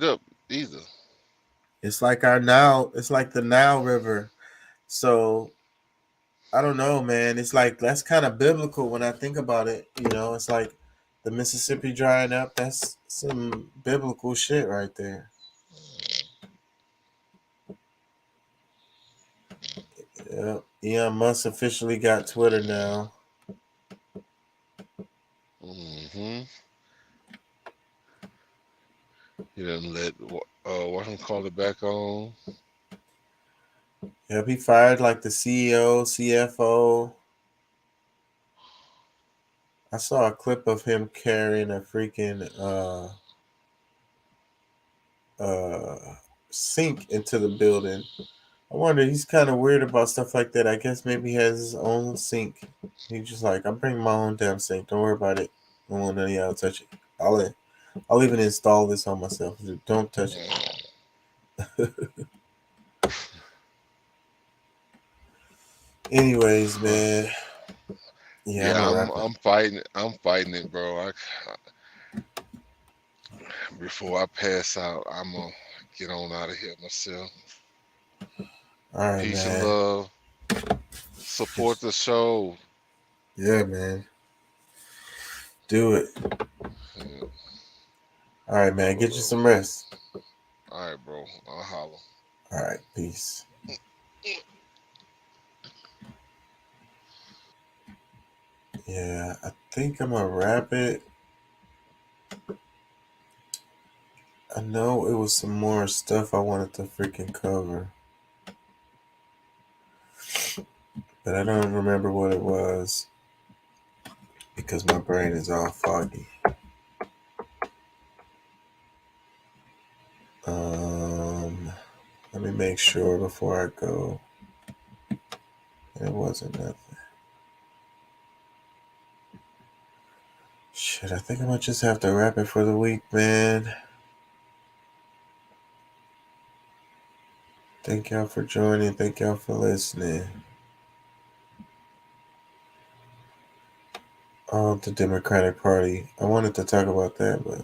up either. It's like the Nile River. So I don't know, man. It's that's kind of biblical when I think about it. It's like the Mississippi drying up, that's some biblical shit right there. Yeah, Elon Musk officially got Twitter now. Mm-hmm. He didn't let call it back on. Yep, he fired like the CEO, CFO. I saw a clip of him carrying a freaking sink into the building. I wonder, he's kind of weird about stuff like that. I guess maybe he has his own sink. He's just like, I'm bringing my own damn sink. Don't worry about it. I don't want none of y'all to touch it. I'll even install this on myself. Don't touch it. Anyways, man. Yeah, I'm fighting. I'm fighting it, bro. Before I pass out, I'm gonna get on out of here myself. All right, Peace man. and love. Support the show. Yeah, man. Do it. Yeah. All right, man. Get you some rest. All right, bro. I'll holler. All right. Peace. Yeah, I think I'm gonna wrap it. I know it was some more stuff I wanted to freaking cover, but I don't remember what it was because my brain is all foggy. Let me make sure before I go. It wasn't nothing. Shit, I think I might just have to wrap it for the week, man. Thank y'all for joining. Thank y'all for listening. The Democratic Party. I wanted to talk about that, but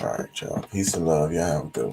all right, y'all. Peace and love. Y'all have a good one.